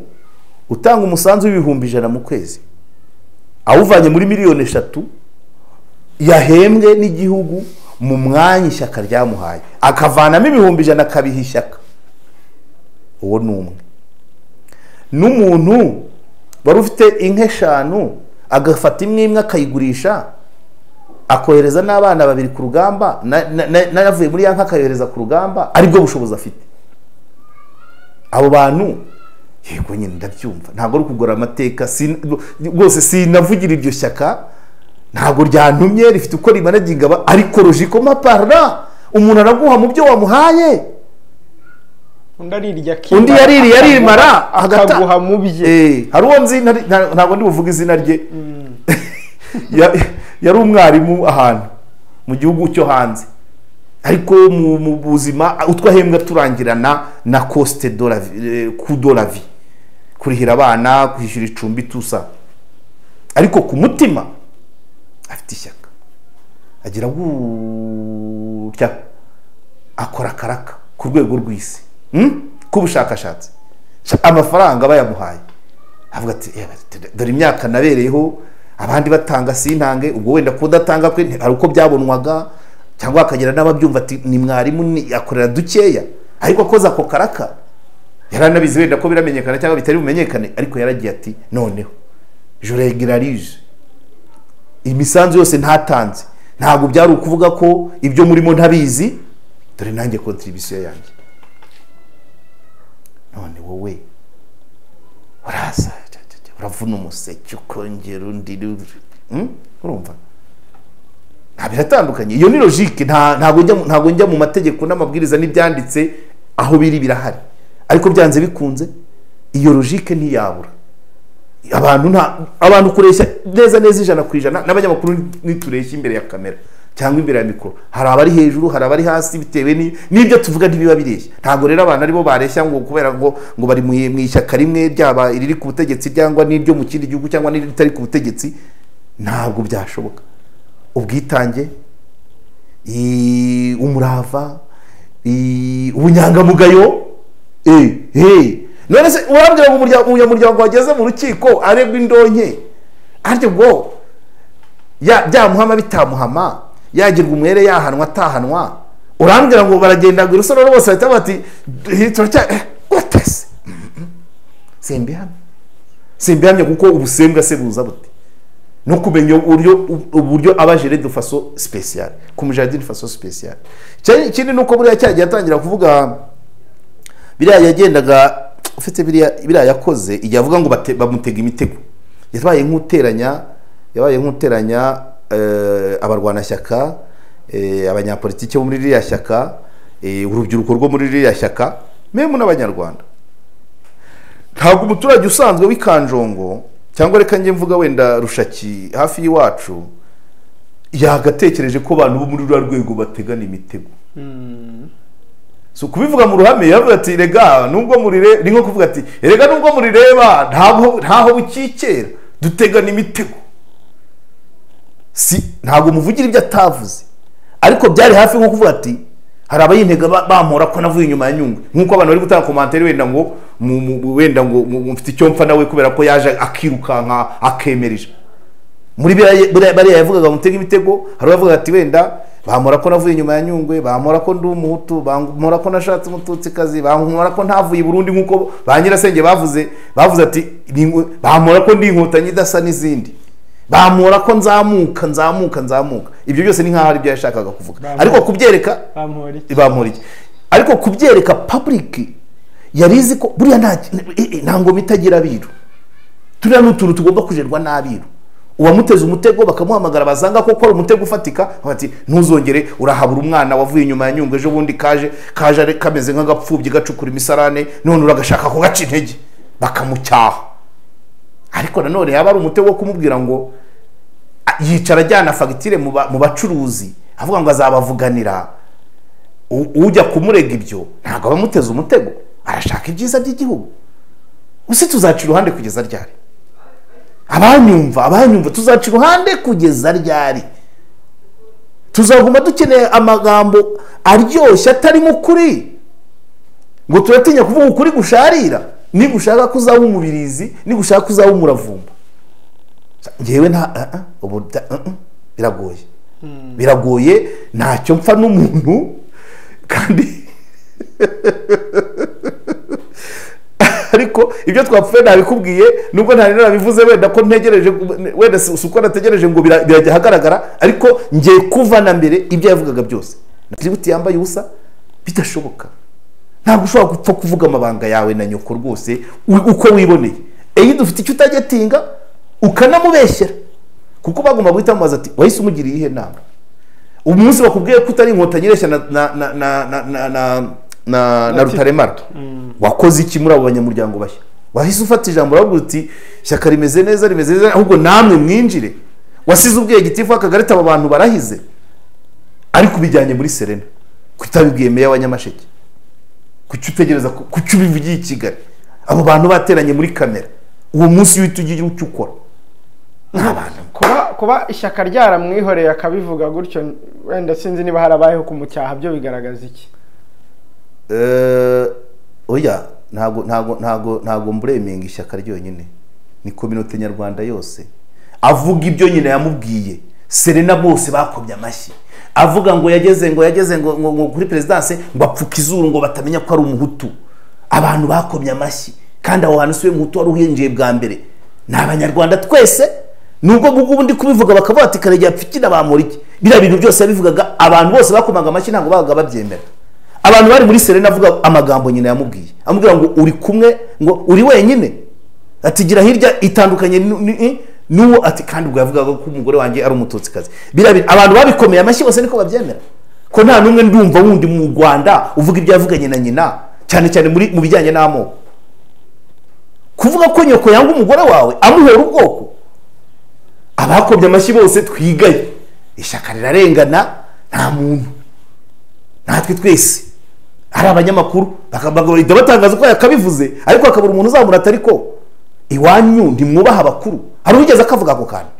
utanga umusanzu w'ibihumbi 100 mu kwezi awuvanye muri miliyoni 3 yahembwe n'igihugu mu mwanya ishyaka ryamuhaye akavanamo ibihumbi 100 akabiha ishyaka. Uwo numwe n'umuntu wari ufite inka 5 agafata imwe akayigurisha akohereza n'abana 2 ku rugamba navuye muri yanka akayohereza ku rugamba aribwo bushobozi afite. Abo bantu yego nyine ndabyumva ntabwo ari kugora amateka rwose sinavugira iryo shyaka ntabwo ryantumye rifite uko rimanaginga ariko logiquement parlant umuntu araguha mu byo wamuhaye undi yarimara akaguha mu bye. Hari uwo nzi ntabwo ndi buvuga izina rye yari umwarimu ahantu mu gihugu cyo hanze ariko mu buzima utwahembwa turangirana na coste de la vie kurihira abana kwishyura icumbi tusa ariko ku mutima afite ishyaka agira gutya akora karaka ku rwego rw'isi k'ubushakashatsi amafaranga bayamuhaye avuga ati dore imyaka nabereyeho abandi batanga sintange ubwo wenda kudatanga kwe ari uko byabonwaga cyangwa akagira n'ababyumva ati ni mwarimu akorera dukeya ariko akoza ako karaka yaranabizi wenda ko biramenyekana cyangwa bitari bumenyekane ariko yaragiye ati noneho je régularise imisanzu yose ntatanze ntabwo byari ukuvuga ko ibyo murimo ntabizi dore nanjye contribution yanjye. None wowe uraza uravuna umuseke ukongera undi urumva nta biratandukanye. Iyo ni logique ntago njya mu mategeko n'amabwiriza n'ibyanditse aho biri birahari ariko byanze bikunze iyo logique ntiyabura. Abantu kureshya neza 100% n'abanyamakuru nitureshya imbere ya kamera cyangwa imbere ya mikoro, hari abari hejuru, hari abari hasi, bitewe n'ibyo tuvuga ntibiba bireshya. Ntabwo rero abantu aribo bareshya ngo kubera ngo bari mu ishyaka rimwe, ryaba iriri ku butegetsi cyangwa n'iryo mu kindi gihugu cyangwa n'itari ku butegetsi, ntabwo byashoboka. Ubwitange, umurava, ubunyangamugayo, none se urambwira ngo umunyamuryango wageze mu rukiko arebwa indonke aryo ngo byamuhama bitamuhama, yagirwa umwere, yahanwa atahanwa, urambwira ngo baragenda ngo urusoro bose bahita bati gotese simbihamye kuko ubusembwa se buza bute no kumenya uburyo abajere de façon spéciale kumujadire de façon spéciale. Ikindi nuko buriya cyagiye atangira kuvuga biriya yagendaga ufite biriya yakoze igihe avuga ngo bamutega imitego, yabaye nk'uteranya abarwanashyaka, abanyapolitiki bo muri ririya shyaka, urubyiruko rwo muri ririya shyaka, memu n'abanyarwanda. Ntabwo umuturage usanzwe w'ikanjongo cyangwa reka njye mvuga wenda Rushaki hafi y'iwacu yagatekereje ko abantu bo muri rwa rwego bategana imitego. So kubivuga mu ruhame yavuga ati rega nubwo murire ni nko kuvuga ati rega nubwo murireba ntaho bukikera dutegana imitego. Ntabwo muvugira ibyo atavuze, ariko byari hafi nko kuvuga ati hari abayintega bampora ko navuye inyuma ya Nyungwe, nkuko abantu bari gutanga commentaire wenda ngo mfite icyo mpfa nawe kubera ko yaje akirukanka akemerije muri bariya yavugaga mutega imitego. Hari abavuga ati wenda bampora ko navuye inyuma ya Nyungwe, bampora ko ndi umuhutu, bampora ko nashatse umututsikazi, bampora ko ntavuye i Burundi nkuko ba Nyirasenge bavuze ati bampora ko ndi inkotanyi idasa n'izindi, bampora ko nzamuka. Ibyo byose ni nkaho ari byo yashakaga kuvuga, ariko kubyereka Bamporiki, ariko kubyereka public yarizi ko buriya nta ngoma itagira abiru. Turiya n'utuntu tugomba kujerwa n'abiru. Uwamuteze umutego bakamuhamagara bazanga ko ari umutego ufatika, bati ntuzongere urahabura umwana wavuye inyuma ya Nyungwe ejo bundi kaje kameze nk'agapfubyi gacukura imisarane, none uragashaka ko gaca intege bakamucyaha. Ariko nanone yaba ari umutego wo kumubwira ngo yicara ajyana fagitire mu bacuruzi avuga ngo azabavuganira, ujya kumurega ibyo ntabwo abamuteze umutego, arashaka ibyiza by'igihugu. Usi tuzaca iruhande kugeza ryari? Abanyumva tuzaca iruhande kugeza ryari? Tuzaguma dukeneye amagambo aryoshye atari mu kuri ngo turatinya kuvuga ukuri gusharira, ni gushaka kuzaba umubirizi, ni gushaka kuzaba umuravumba. Ngewe biragoye ntacyo mpfa n'umuntu kandi ariko ibyo twapfuye nabikubwiye nubwo ntari narabivuze, wenda ko ntegereje, wenda uko nategereje ngo birajya hagaragara, ariko ngiye kuva na mbere ibyo yavugaga byose tributi yambaye ubusa bidashoboka. Ntabwo ushobora gupfa kuvuga amabanga yawe na nyoko rwose uko wiboneye. Dufite icyo utagetinga ukanamubeshyera, kuko bagomba guhita mubaza ati wahise umugiriye ihe nama. Umunsi bakubwiye ko utari inkotanyi ireshya na Rutaremara, wakoze iki muri abo banyamuryango bashya? Wahise ufata ijambo uravuga uti shyaka rimeze neza, ahubwo namwe mwinjire. Wasize ubwiye gitifu akagarita aba bantu barahize, ariko bijyanye muri Serena kutabibwiye meya wa Nyamasheke, kuki utegereza kuki ubivugiye i Kigali, abo bantu bateranye muri kamera uwo munsi witugira ucyo ukora n'abantu. Kuba ishyaka ryaramwihoreye akabivuga gutyo, wenda sinzi niba harabayeho kumucyaha, byo bigaragaza iki? Oya, ntago mbreminga ishyaka ryonyine, ni community nyarwanda yose. Avuga ibyo nyine yamubwiye Serena bose bakomye amashyi, avuga ngo yageze ngo kuri presidence ngo apfuka izuru ngo batamenya ko ari umuhutu, abantu bakomye amashyi, kandi aho hantu siwe muhutu wari uhinjiye bwa mbere. Ni abanyarwanda twese, nubwo ubundi kubivuga bakavuga ati Karegeya apfikira Bamporiki, biriya bintu byose yabivugaga abantu bose bakomaga amashyi, ntabwo babaga babyemera. Abantu bari muri Serena avuga amagambo nyine yamubwiye, amubwira ngo uri kumwe, ngo uri wenyine, ati gira hirya itandukanye n'uwo, ati kandi ubwo yavugaga ko umugore wanjye ari umututsikazi. Abantu babikomeye amashyi bose niko babyemera, ko nta numwe ndumva wundi mu Rwanda uvuga ibyo yavuganye na nyina, cyane mu bijyanye n'amoko. Kuvuga ko nyoko yanga umugore wawe amuhera ubwoko, abakomye amashyi bose twigaye ishyaka rirarengana nta muntu natwe twese hari abanyamakuru bakabagorida batangaza ko yakabivuze ariko akabura umuntu uzamura atari ko iwanyu ntimwubaha abakuru hari ugeze akavuga ako kantu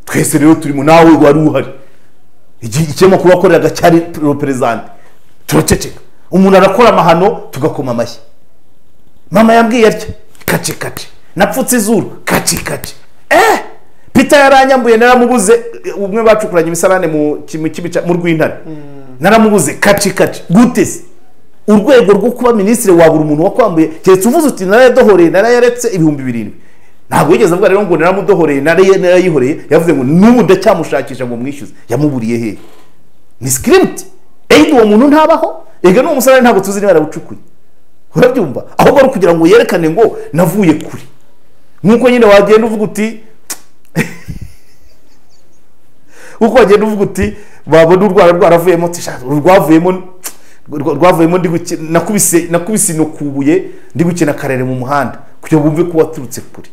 twese rero turimo nawe wari uhari ikirimo kuba akoreraga cyari represent turaceceka umuntu arakora amahano tugakoma amashyi mama yambwiye atya kace kace napfutse izuru kace kace Peter yaranyambuye naramubuze umwe bacukuranye imisarane mu kibica mu rw'intare naramubuze kace kace gutese urwego rwo kuba ministre wabura umuntu wakwambuye keretse uvuze uti narayadohoreye narayaretse 2000 ntabwo yigeze avuga rero ngo naramudohoreye narayihoreye yavuze ngo n'ubu ndacyamushakisha ngo mwishyuze yamuburiye he ni script uwo muntu ntabaho ega no umusarane ntabwo tuzi niba arabucukuye urabyumva ahubwo ari kugira ngo yerekane ngo navuye kuri nkuko nyine wagenda uvuga uti uko wagenda uvuga uti babona urwara rwaravuyemo rwavuyemo nakubise no kubuye ndi gukina karere mu muhanda kugira bumve ko waturutse kuri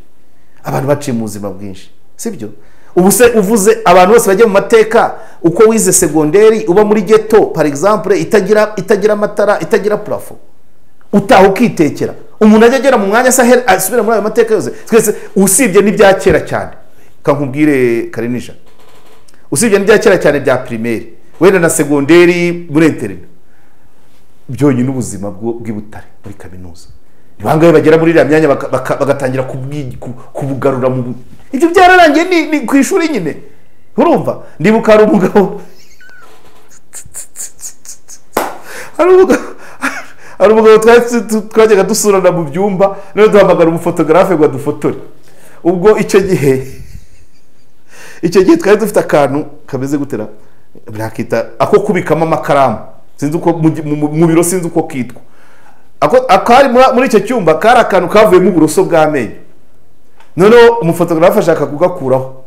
abantu baciye mu buzima bwinshi sibyo ubuse uvuze abantu bose bagiye mu mateka uko wize segonderi uba muri ghetto par exemple itagira amatara itagira plafond utaho ukitekera umuntu agera mu mwanya asubira muri ayo mateka yose twese usibye n'ibya kera cyane kankubwire Karenisha usibye n'ibya kera cyane bya primaire wenda na segonderi muri internet byonyine ubuzima bw'ibutare muri kaminuza nibangaye bagera muri iriya myanya bagatangira kubugarura mu ibyo byararangiye ni ku ishuri nyine urumva ndibuka hari umugabo twajyaga dusurana mu byumba none duhamagara umufotogarafe ngo adufotore ubwo icyo gihe twari dufite akantu kameze gutera brakita ako kubikamo amakaramu sinzi uko mu biro sinzi uko kitwa akari muri icyo cyumba kari akantu kavuyemo uburoso bw'amenyo noneho umufotogarafe ashaka kugakuraho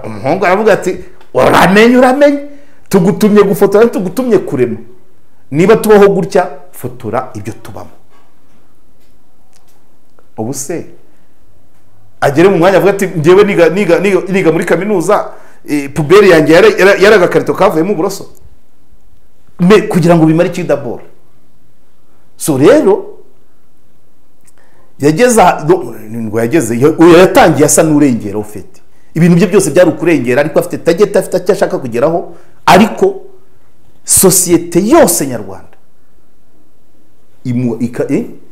umuhungu aravuga ati uramenye tugutumye gufotora tugutumye kurema niba tubaho gutya fotora ibyo tubamo ubu se agere mu mwanya avuga ati ngewe niga muri kaminuza puberi yanjye yaragakarito kavuyemo uburoso kugira ngo bimare ikidabora so rero yatangiye asa n'urengera ufite ibintu bye byose byari ukurengera ariko afite target afite icyo ashaka kugeraho ariko sosiyete yose nyarwanda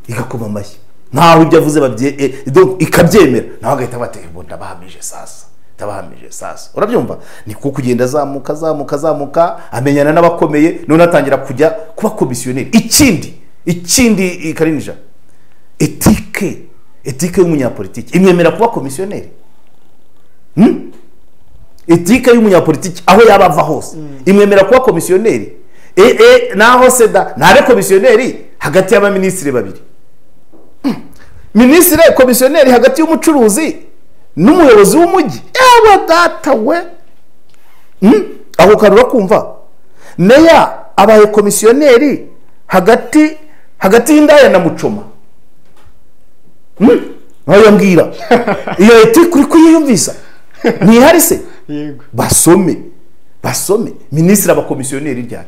igakoma amashyi ntaho ibyo avuze ikabyemera naho agahita bateka ndabahamije sasa urabyumva ni ko kugenda azamuka amenyana n'abakomeye none atangira kujya kuba komisiyoneri ikindi Karinija etike y'umunyapolitiki imwemera kuba komisiyoneri etike y'umunyapolitiki aho yaba ava hose imwemera kuba komisiyoneri naho seda ntare komisiyoneri hagati y'abaminisitiri babiri minisitiri komisiyoneri hagati y'umucuruzi n'umuyobozi w'umujyi yaba data we aho karura kumva meya abaye komisiyoneri hagati y'indaya na mucoma nayo mbwira iyo etike uri kuyiyumvisa ntihari se basome minisitiri aba komisiyoneri ryari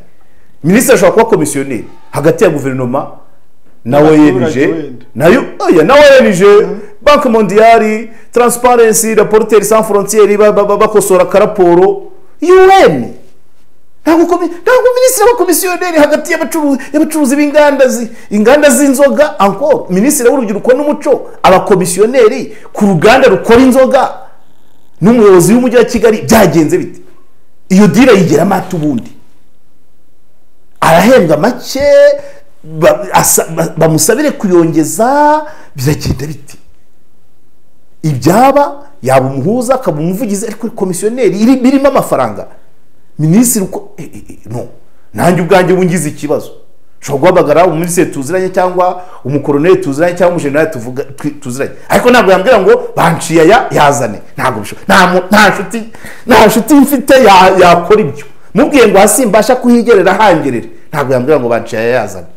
minisitiri ashobora kuba komisiyoneri hagati ya guverinoma na ONG nayo na ONG Banque Mondiale Transparency Reporters Sans Frontières bakosora karaporo UN ntabwo minisitiri aba komisiyoneri hagati y'abacuruzi inganda z'inzoga encore minisitiri w'urubyiruko n'umuco aba komisiyoneri ku ruganda rukora inzoga n'umuyobozi w'umujyi wa Kigali byagenze bite iyo dira yigera amata ubundi arahembwa make bamusabire kuyongeza biragenda biti ibyaba yaba umuhuza akaba umuvugizi ariko komisiyoneri birimo amafaranga minisitiri uko no nanjye ubwanjye bungize ikibazo ushobora guhamagara umuminisitiri tuziranye cyangwa umukoroneri tuziranye cyangwa umujenerali tuziranye ariko ntabwo yambwira ngo banciye yazane ntabwo nta nshuti mfite yakora ibyo mubwiye ngo hasi mbasha kuhigerera hangerera ntabwo yambwira ngo banciye yazane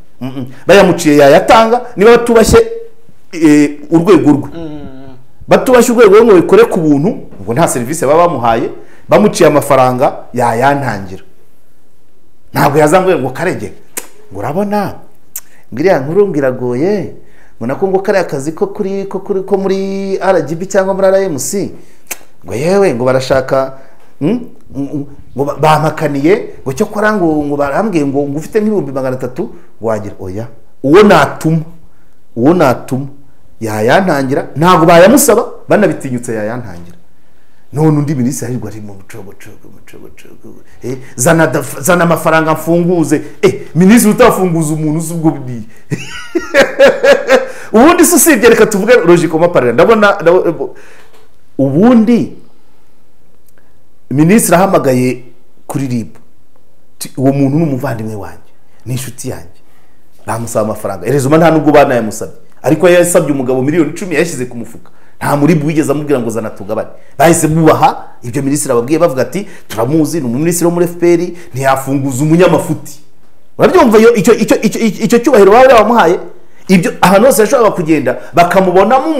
bayamuciye yayatanga niba batubashye urwego rwe batubashye urwego ngo bikore ku buntu ngo nta serivisi baba bamuhaye bamuciye amafaranga yayantangira ntabwo yazanguye ngo Karegeya ngo urabona ngiriya nkuru ngiragoye ngo nako ngo kare akazi ko muri RGB cyangwa muri RMC ngo yewe ngo barashaka ngo bamakaniye ngo cyo kora ngo barambwiye ngo ufite nk'ibihumbi 300 wagira oya uwo natuma yayantangira ntabwo bayamusaba banabitinyutse yayantangira none undi minisitiri ari mu mucogo zana amafaranga mfunguze minisitiri utafunguza umuntu usubwo bidi ubundi se usibye reka tuvuge Rukiko maparera ndabona ubundi minisitiri ahamagaye kuri RIB uwo muntu n'umuvandimwe wanjye ni inshuti yanjye bamusaba amafaranga erezuma nta nubwo banayamusabye ariko yasabye umugabo miliyoni 10 yashyize ku mufuka nta muri bwigeze amubwira ngo zana tugabane bahise bubaha ibyo minisitiri ababwiye bavuga ati turamuzi ni umuminisitiri wo muri FPR ntiyafunguza umunyamafuti urabyumva icyo cyubahiro baba bamuhaye ibyo ahantu hose yashobora kugenda bakamubonamo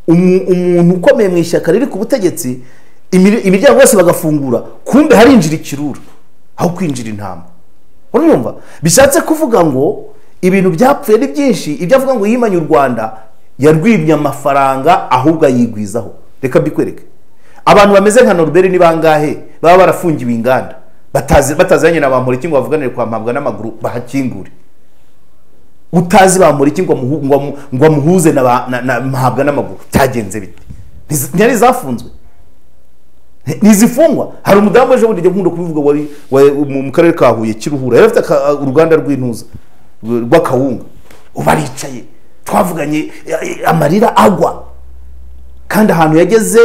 umuntu ukomeye mu ishyaka riri ku butegetsi imiryango yose bagafungura kumbe harinjira ikirura aho kwinjira intama urumva bishatse kuvuga ngo ibintu byapfuye ni byinshi ibyo avuga ngo yimanye u Rwanda yarwibye amafaranga ahubwo ayigwizaho reka bikwereke abantu bameze nka Norbert ni bangahe baba barafungiwe inganda batazanye na Bamporiki ngo bavuganire kwa mpabwa n'amaguru bahakingure utazi Bamporiki ngo amuhuze na mpabwa n'amaguru cyagenze bite ntiyari zafunzwe nizifungwa hari umudamu ejo bundi nkunda kubivuga wari mu karere ka Huye Kiruhura yari afite uruganda rw'intuza rw'akawunga ubaricaye twavuganye amarira agwa kandi ahantu yageze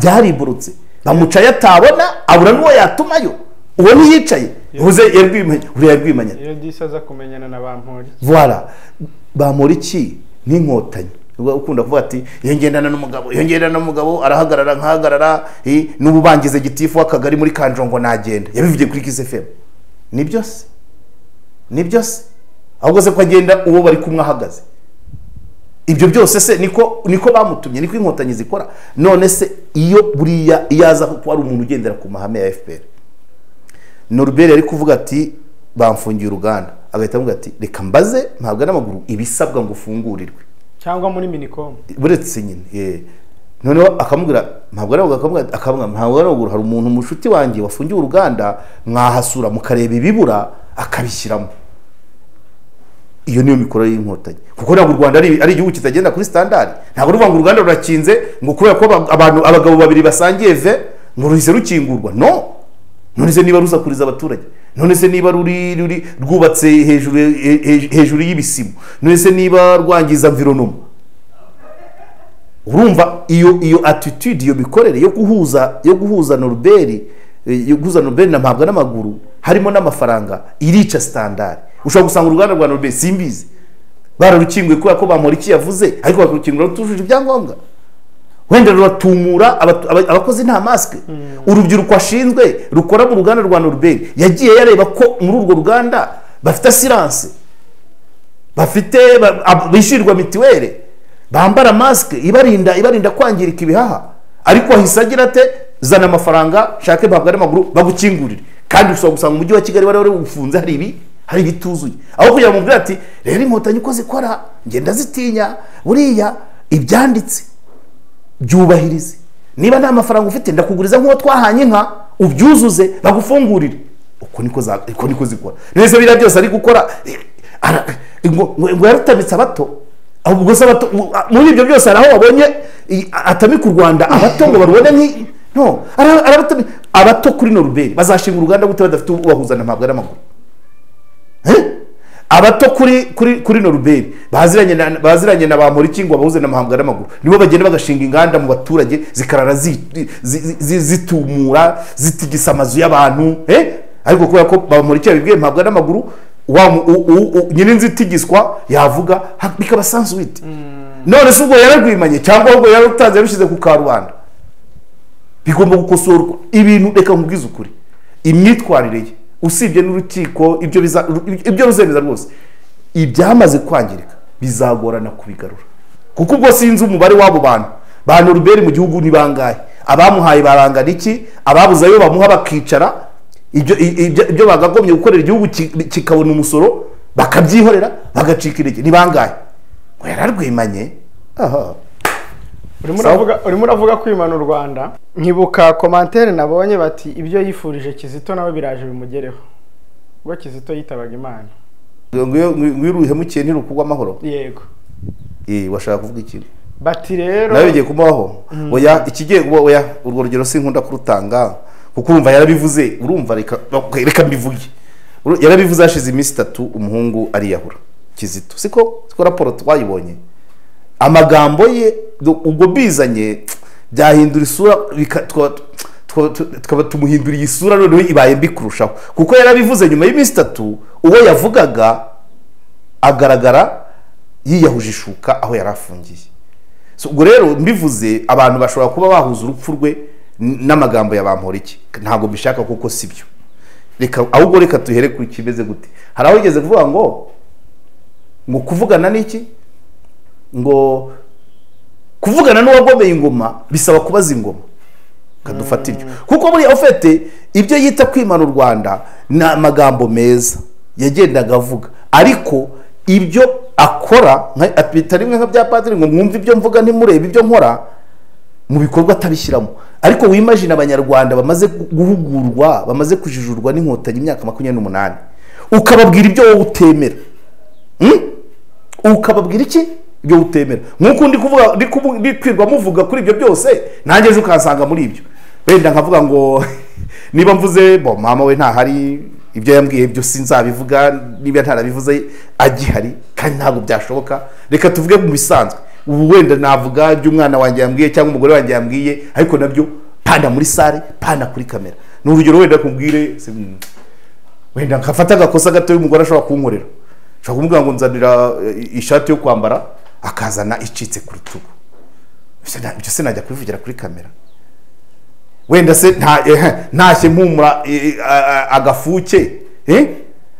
byariburutse bamuca yatabona abura nuwo yatumayo uwo ni yicaye uze yarwimanya iyo disaza kumenyana na Bamporiki voilà Bamporiki n'inkotanyi ukunda kuvuga ati yongendana n'umugabo arahagarara nkahagarara n'ububangize gitifu w'akagari muri Kanjongo nagenda yabivugiye kuri Kiss FM ni byose ahubwo se ko agenda uwo bari kumwe ahagaze ibyo byose se niko bamutumye niko inkotanyi zikora none se iyo buriya iyaza ko ari umuntu ugendera ku mahame ya FPR Norbert yari kuvuga ati bamfungiye uruganda agahita avuga ati reka mbaze mpabwa n'amaguru ibisabwa ngo ufungurirwe cyangwa muri Minicom buretse nyine noneho akamubwira mpabwa n'amaguru hari umuntu mushuti wanjye wafungiye uruganda mwahasura mukareba ibibura akabishyiramo iyo niyo mikorere y'inkotanyi kuko ntabwo u Rwanda ari igihugu kitagenda kuri standard ntabwo ruvuga ngo uruganda rurakinze ngo kubera ko abagabo babiri basangiye ve ngo ruhise rukingurwa no none se niba rusakuriza abaturage none se niba rwubatse hejuru y'ibisimu none se niba rwangiza environnement urumva iyo attitude iyo mikorere yo guhuza Norbert na mpabwa n'amaguru harimo n'amafaranga irica standard ushobora gusanga uruganda rwa Norbert simbizi bararukinguye kubera ko Bamporiki yavuze ariko bakukingura tujuje ibyangombwa wenda ruratumura abakozi nta maske urubyiruko ashinzwe rukora mu ruganda rwa Norbert yagiye yareba ko muri urwo ruganda bafite assurance bafite bishirwa mitiwere bambara maske ibarinda kwangirika ibihaha ariko ahisagira ate zana amafaranga shake mpabwa n'amaguru bagukingurire kandi ushobora gusanga umujyi wa Kigali wari ufunze hari bituzuye aho kugira ngo mubwire ati rero inkotanyi ko zikora ngenda zitinya buriya ibyanditse byubahirize niba nta mafaranga ufite ndakuguriza nk'uwo twahanye inka ubyuzuze bagufungurire uko niko zikora neza bira byose ari gukora ngo yarutamitse abato ahubwo se abato muri ibyo byose araho wabonye atamika u Rwanda abato ngo barubone no abato kuri Norbert bazashinga uruganda gute badafite ubahuza na mpabwa n'amaguru abato kuri Norbert baziranye na Bamporiki ngo bahuze na mpabwa n'amaguru nibo bagenda bagashinga inganda mu baturage zikarara zitumura zitigisa amazu y'abantu ariko kubera ko Bamporiki yabibwiye mpabwa n'amaguru nyine nzitigiswa yavuga bikaba sansuite none se ubwo yaragwimanye cyangwa ubwo yarutanze yabishyize ku karubanda bigomba gukosorwa ibintu reka nkubwize ukuri imyitwarire ye usibye n'urukiko ibyo ruzemeza rwose ibyamaze kwangirika bizagorana kubigarura kuko ubwo sinzi umubare w'abo bantu ba Norbert mu gihugu ni bangahe, abamuhaye barangana iki, ababuze ayo bamuha bakicara, ibyo bagagomye gukorera igihugu kikabona umusoro bakabyihorera bagacika intege ni bangahe? Ngo yararwimanye. Aha, urimo uravuga kwimana u Rwanda. Nkibuka commentaire nabonye bati ibyo yifurije Kizito nawe biraje bimugereho ubwo Kizito yitabaga Imana. Ubuhemukiye ntirukugwa amahoro. Yego. Washaka kuvuga iki? Bati rero nawe bigiye kubaho. Oya ikigiye kuba oya urwo rugero sinkunda kurutanga kuko urumva yarabivuze, urumva reka mbivuge. Yarabivuze hashize iminsi 3 umuhungu ariyahura Kizito. Siko raporo twayibonye. Amagambo ye ubwo bizanye byahindura isura twaba tumuhinduriye isura noneho ibaye mbi kurushaho kuko yarabivuze nyuma y'iminsi 3 uwo yavugaga agaragara yiyahuje ishuka aho yarafungiye. So ubwo rero mbivuze abantu bashobora kuba bahuza urupfu rwe n'amagambo ya Bamporiki, ntago bishaka kuko sibyo. Reka ahubwo reka tuhere kuri kimeze gute. Hari aho igeze kuvuga ngo kuvugana n'iki, ngo kuvugana n'uwagomeye ingoma bisaba kubaza ingoma kadufatiryo kuko muri ofete ibyo yita kwimana u Rwanda na magambo meza yagendaga avuga, ariko ibyo akora apita rimwe nka bya padiri ngo mwumve ibyo mvuga ntimurebe ibyo nkora mu bikorwa atabishyiramo. Ariko wimagine abanyarwanda bamaze guhugurwa, bamaze kujijurwa n'inkotanyi imyaka 28 ukababwira ibyo wowe utemera, ukababwira iki ibyo utemera, nkuko ndi kuvuga ndikwirwa muvuga kuri ibyo byose nanjye ejo ukansanga muri ibyo. Wenda nkavuga ngo niba mvuze bo mama we ntahari ibyo yambwiye ibyo sinzabivuga, niba ntarabivuze agihari kandi ntabwo byashoboka, reka tuvuge mu bisanzwe. Ubu wenda navuga ibyo umwana wanjye yambwiye cyangwa umugore wanjye yambwiye, ariko nabyo panda muri sare panda kuri kamera. Ni urugero wenda kumbwire wenda nkafata agakosa gato y'umugore ashobora kunkorera, ashobora kumubwira ngo nzanira ishati yo kwambara akazana icitse ku rutugu. Ibyo se najya kubivugira kuri kamera? Wenda se ntashye mpumura agafuke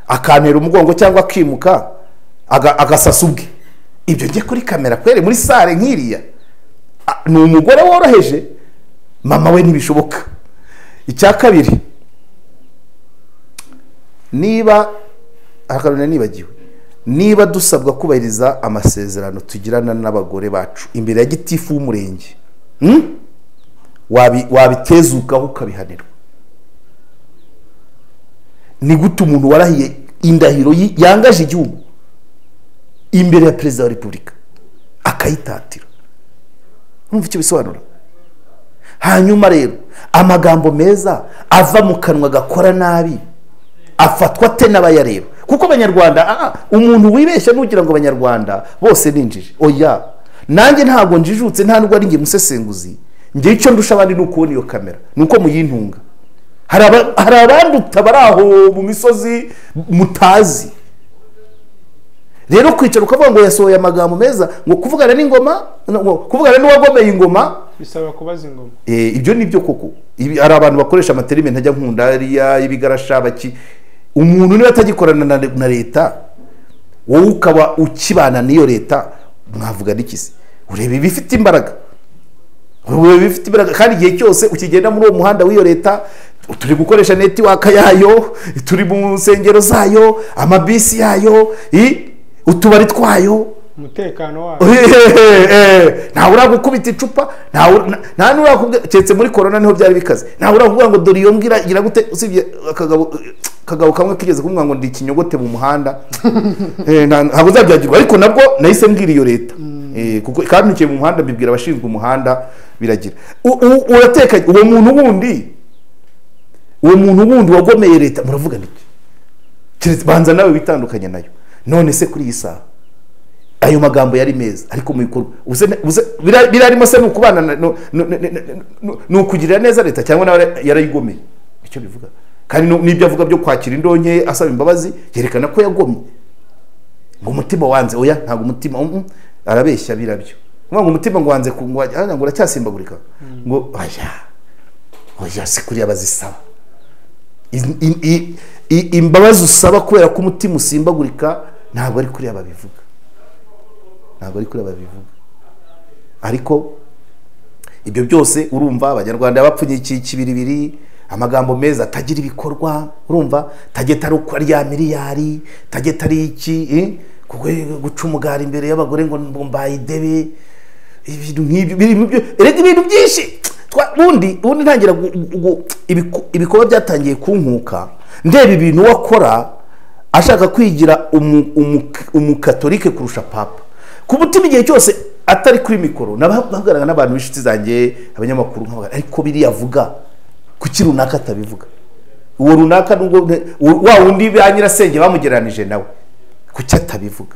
akantera umugongo cyangwa akimuka agasasa ubwe, ibyo ngiye kuri kamera kwere muri sare nkiriya? Ni umugore woroheje, mama we ntibishoboka. Icya kabiri, niba akarone nibagiwe, niba dusabwa kubahiriza amasezerano tugirana n'abagore bacu imbere ya gitifu w'umurenge, wabitezukaho ukabihanirwa. Ni gute umuntu warahiye indahiro yangaje igihugu imbere ya perezida wa repubulika akayitatira? Numva icyo bisobanura. Hanyuma rero amagambo meza ava mu kanwa gakora nabi afatwa te n'abayareba, kuko abanyarwanda umuntu wibeshya nugira ngo abanyarwanda bose ninjije. Oya, nanjye ntabwo njijutse, nta nubwo ari nge musesenguzi. Nge icyo ndusha abandi nuko iyo kamera nuko muyintunga. Hari abandi utabaraho mu misozi mutazi. Rero kwicara ukavuga ngo yasohoye amagambo meza, ngo kuvugana n'ingoma, kuvugana n'uwagomeye ingoma bisaba kubaza ingoma. Ibyo nibyo koko. Hari abantu bakoresha amaterime ntajya nkunda ariya ibigarasha baki. Umuntu niba atagikorana na leta, wowe ukaba ukibana n'iyo leta, mwavuga n'ikisi? Ureba ibifite imbaraga, kandi igihe cyose ukigenda muri uwo muhanda w'iyo leta, turi gukoresha network yayo, turi mu nsengero zayo, amabisi yayo, utubari twayo, umutekano wayo. Nta uragukubita icupa, nta nurakubwira cyetse muri corona niho byari bikaze. Nta urakubwira ngo dore iyo ngira gira gute, usibye akagabo kamwe kigeze kumwa ngo ndi kinyogote mu muhanda. Ntabwo zabyagirwa, ariko nabwo nahise mbwira iyo leta. Kuko kandi nkiye mu muhanda bibwira abashinzwe umuhanda biragira. Urateka uwo muntu wundi wagomeye leta muravuga niki? Kiretse banza nawe bitandukanye nayo. None se kuri isaha ayo magambo yari meza, ariko mu bikorwa birarimo se nukubana nukugirira neza leta cyangwa nawe yarayigomeye? Icyo bivuga. Kandi nibyo avuga byo kwakira indonke asaba imbabazi yerekana ko yagomye. Ngo umutima wanze, oya ntago umutima arabeshya birabyo. Ngo umutima ngo wanze kungwa ngo uracyasimbagurika. Ngo oya se kuri abazisaba. Imbabazi usaba kubera ko umutima usimbagurika ntabwo ari kuri ababivuga. Ntabwo ari kuri ababivuga. ariko ibyo byose urumva abanyarwanda bapfunyikiye ikibiribiri, amagambo meza atagira ibikorwa, urumva tageta ari uko arya miliyari, tageta ari iki kuko guca umugara imbere y'abagore ngo mbaye idebe, ibintu nk'ibyo erega ibintu byinshi bundi ntangira ibikorwa byatangiye kunkuka ndeba ibintu wakora ashaka kwigira umukatolike kurusha papa ku mutima igihe cyose atari kuri mikoro. Nabavuganaga n'abantu b'inshuti zanjye abanyamakuru nk'abaga ariko biriya avuga kuki runaka atabivuga, uwo runaka nubwo wa wundi ba nyirasenge bamugereranije nawe kuki atabivuga,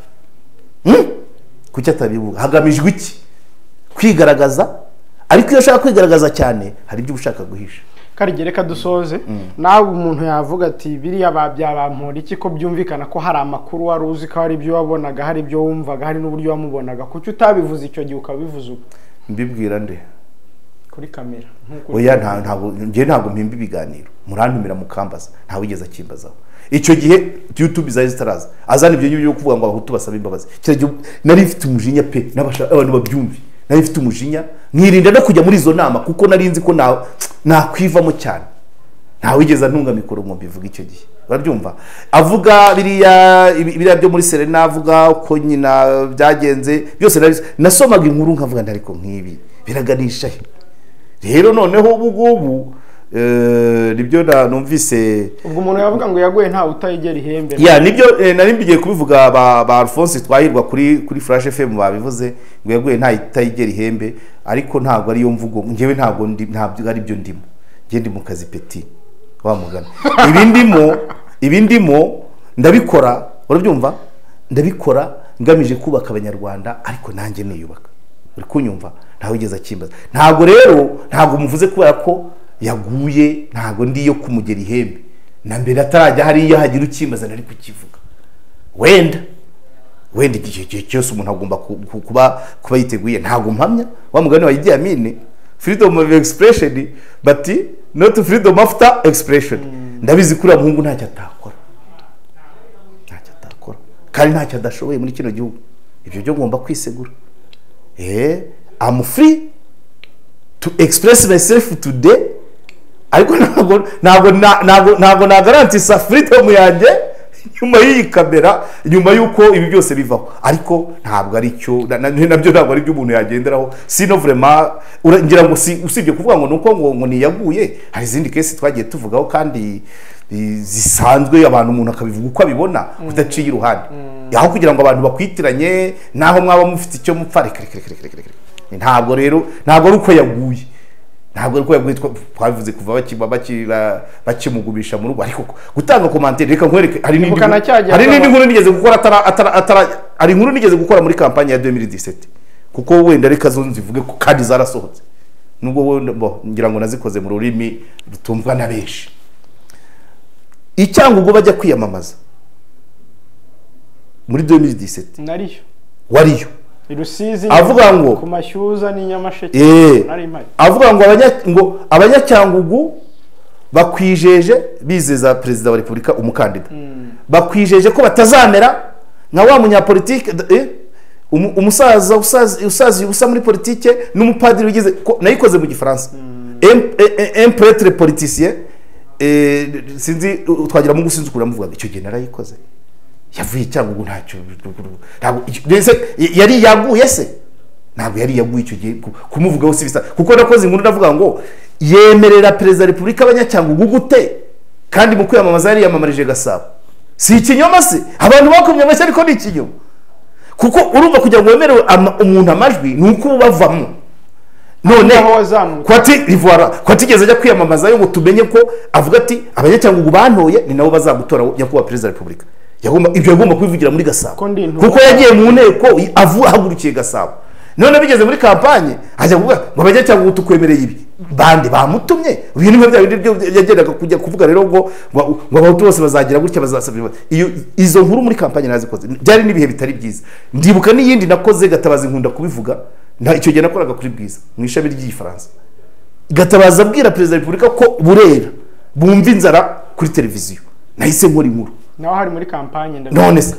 kuki atabivuga, hagamijwe iki? Kwigaragaza. Ariko iyo ushaka kwigaragaza cyane hari ibyo ushaka guhisha. Karegeya reka dusoze, nawe umuntu yavuga ati biriya Bamporiki ko byumvikana ko hari amakuru wari uzi ko hari ibyo wabonaga, hari ibyo wumvaga, hari n'uburyo wamubonaga, kuki utabivuze icyo gihe ukabivuza uko? Mbibwira nde kuri kamera? Oya ntabwo mpimba ibiganiro, murantumira mukambaza, ntawe wigeze akimbazaho. Icyo gihe YouTube zari zitaraza azana ibyo byo kuvuga ngo abahutu basaba imbabazi, nari mfite umujinya pe n'abashaka abantu babyumvi, nari mfite umujinya nkirinda no kujya muri izo nama kuko nari nzi ko nakwivamo cyane. Ntawe wigeze ntunga mikoro ngo mbivuga icyo gihe, barabyumva avuga biriya byo muri Serena, avuga ko nyina byagenze byose nasomaga inkuru nkavuga ndariko nk'ibi biraganisha he. Rero noneho ubu nibyo numvise ubwo umuntu yavuga ngo yaguye nta utayigera ihembe. Nibyo nari mbigiye kubivuga ba Alphonse twahirwa kuri Flash FM babivuze ngo yaguye nta itayigera ihembe, ariko ntabwo ari yo mvugo ngewe, ntabwo ari byo ndimo, nge ndi mu kazi peti wa mugana. ibindimo ndabikora, urabyumva, ndabikora ngamije kubaka abanyarwanda, ariko nanjye niyubaka, uri kunyumva, ntawe wigeze akimbaza. Ntabwo muvuze kubera ko yaguye, ntabwo ndiyo kumugera ihembe, na mbere atarajya hariya hagira ukimbaza nari kukivuga. Wenda igihe cyose umuntu agomba kuba yiteguye, ntabwo mpamya wa mugani wa Idi Amin, freedom of expression but not freedom after expression. Ndabizi kuri muhungu ntacyo atakora, kandi ntacyo adashoboye muri kino gihugu. Ibyo byo ngomba kwisegura. I'm free to express myself today, ariko ntabwo nagarantisa freedom yanjye nyuma y'iyi kamera, nyuma y'uko ibi byose bivaho. Ariko ntabwo ari cyo nabyo, ntabwo ari byo umuntu yagenderaho. Sino vraiment ngira ngo usibye kuvuga ngo nuko ngo niyaguye, hari izindi case twagiye tuvugaho kandi zisanzwe abantu umuntu akabivuga uko abibona udaciye iruhande, aho kugira ngo abantu bakwitiranye naho mwaba mufite icyo mupfa. Ntabwo ari uko yaguye, twabivuze kuva bakimugubisha mu rugo. Ariko gutanga commentaire, reka nkwereke, hari n'indi nkuru nigeze gukora hari inkuru nigeze gukora muri kampanye ya 2017, kuko wenda reka zo nzivuge ko kandi zarasohotse, nubwo ngira ngo nazikoze mu rurimi rutumvwa na benshi. Icyangugu bajya kwiyamamaza muri 2017 wariyo Rusizi, avuga ngo ku Mashyuza ni Nyamasheke, avuga ngo abanyacyangugu bakwijeje, bizeza perezida wa Repubulika umukandida, bakwijeje ko batazamera nka wa munyapolitike umusaza usa muri politike n'umupadiri wigeze, nayikoze mu Gifaransa, un prêtre politicien, sinzi twagira mu gusinzi kuramuvuga icyo gihe narayikoze. Yavuye Cyangugu ntacyo, yari yaguye se, ntabwo yari yaguye icyo gihe kumuvugaho si bisa, kuko nakoze inkuru ndavuga ngo yemerera perezida wa Repubulika abanyacyangugu gute kandi mu kwiyamamaza yari yamamarije Gasabo. Si ikinyoma se? Abantu bakomye amashyi, ariko ni ikinyoma, kuko urumva kugira ngo wemerere umuntu amajwi ni uko bavamo. None kwatigeze ajya kwiyamamaza yo ngo tumenye ko avuga ati abanyacyangugu bantoye ni nabo bazagutora nyakubahwa perezida wa Repubulika. Ibyo yagomba kubivugira muri Gasabo, kuko yagiye mu nteko ahagurukiye Gasabo. None bigeze muri kampanye ajya kuvuga ngo abanyacyangugu tukwemereye ibi, bandi bamutumye. Ibintu nk'ibyo bindi yagendaga kujya kuvuga rero ngo abahutu bose bazagira gutya bazasabira. Izo nkuru muri kampanye nazikoze, byari n'ibihe bitari byiza. Ndibuka n'iyindi nakoze Gatabazi nkunda kubivuga, icyo gihe nakoraga kuri Bwiza mu ishami ry'Igifaransa. Gatabazi abwira perezida wa Repubulika ko Burera bumva inzara kuri televiziyo, nahise nkora inkuru naho hari muri kampanye. None se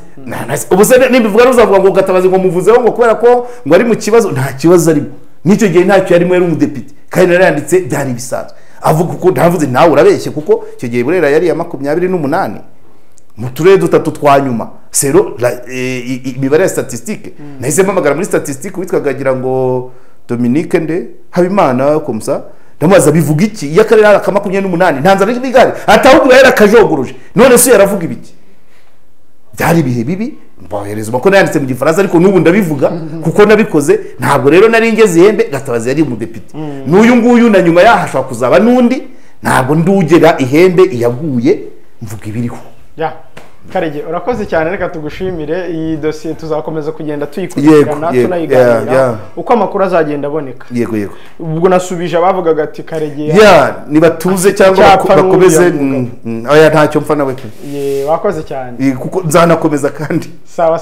ubu se nimbivuga uzavuga ngo Gatabazi ngo muvuzeho ngo kubera ko ngo ari mu kibazo, nta kibazo arimo. n'icyo gihe ntacyo yarimo yari umudepite kandi naranditse byari bisanzwe avuga uko ntavuze nawe urabeshye kuko icyo gihe Burera yari ya 28 mu turere dutatu twa nyuma sero imibare ya statistique nahise mpamagara muri statistique witwagagira ngo Dominique nde Habimana komsa ndamubaza bivuga iki yakarere aka 28 ntanzana n'igare atahubwo yari akajoguruje none se yaravuga ibiki byari bihe bibi mbohereza ko nanditse mu gifaransa ariko nubu ndabivuga kuko nabikoze ntabwo rero nari ngeze ihembe Gatabazi yari umudepite n'uyu nguyu na nyuma yahashwa kuzaba nundi ntabwo ndugera ihembe iyaguye mvuga ibiriho ya Karegeya urakoze cyane reka tugushimire iyi dossier tuzakomeza kugenda tuyikurikirana tunayiganira uko amakuru azagenda aboneka yego ubwo nasubije abavugaga ati Karegeya ya nibatuze cyangwa bakomeze oya ntacyo mfa nawe wakoze cyane kuko nzanakomeza kandi sawa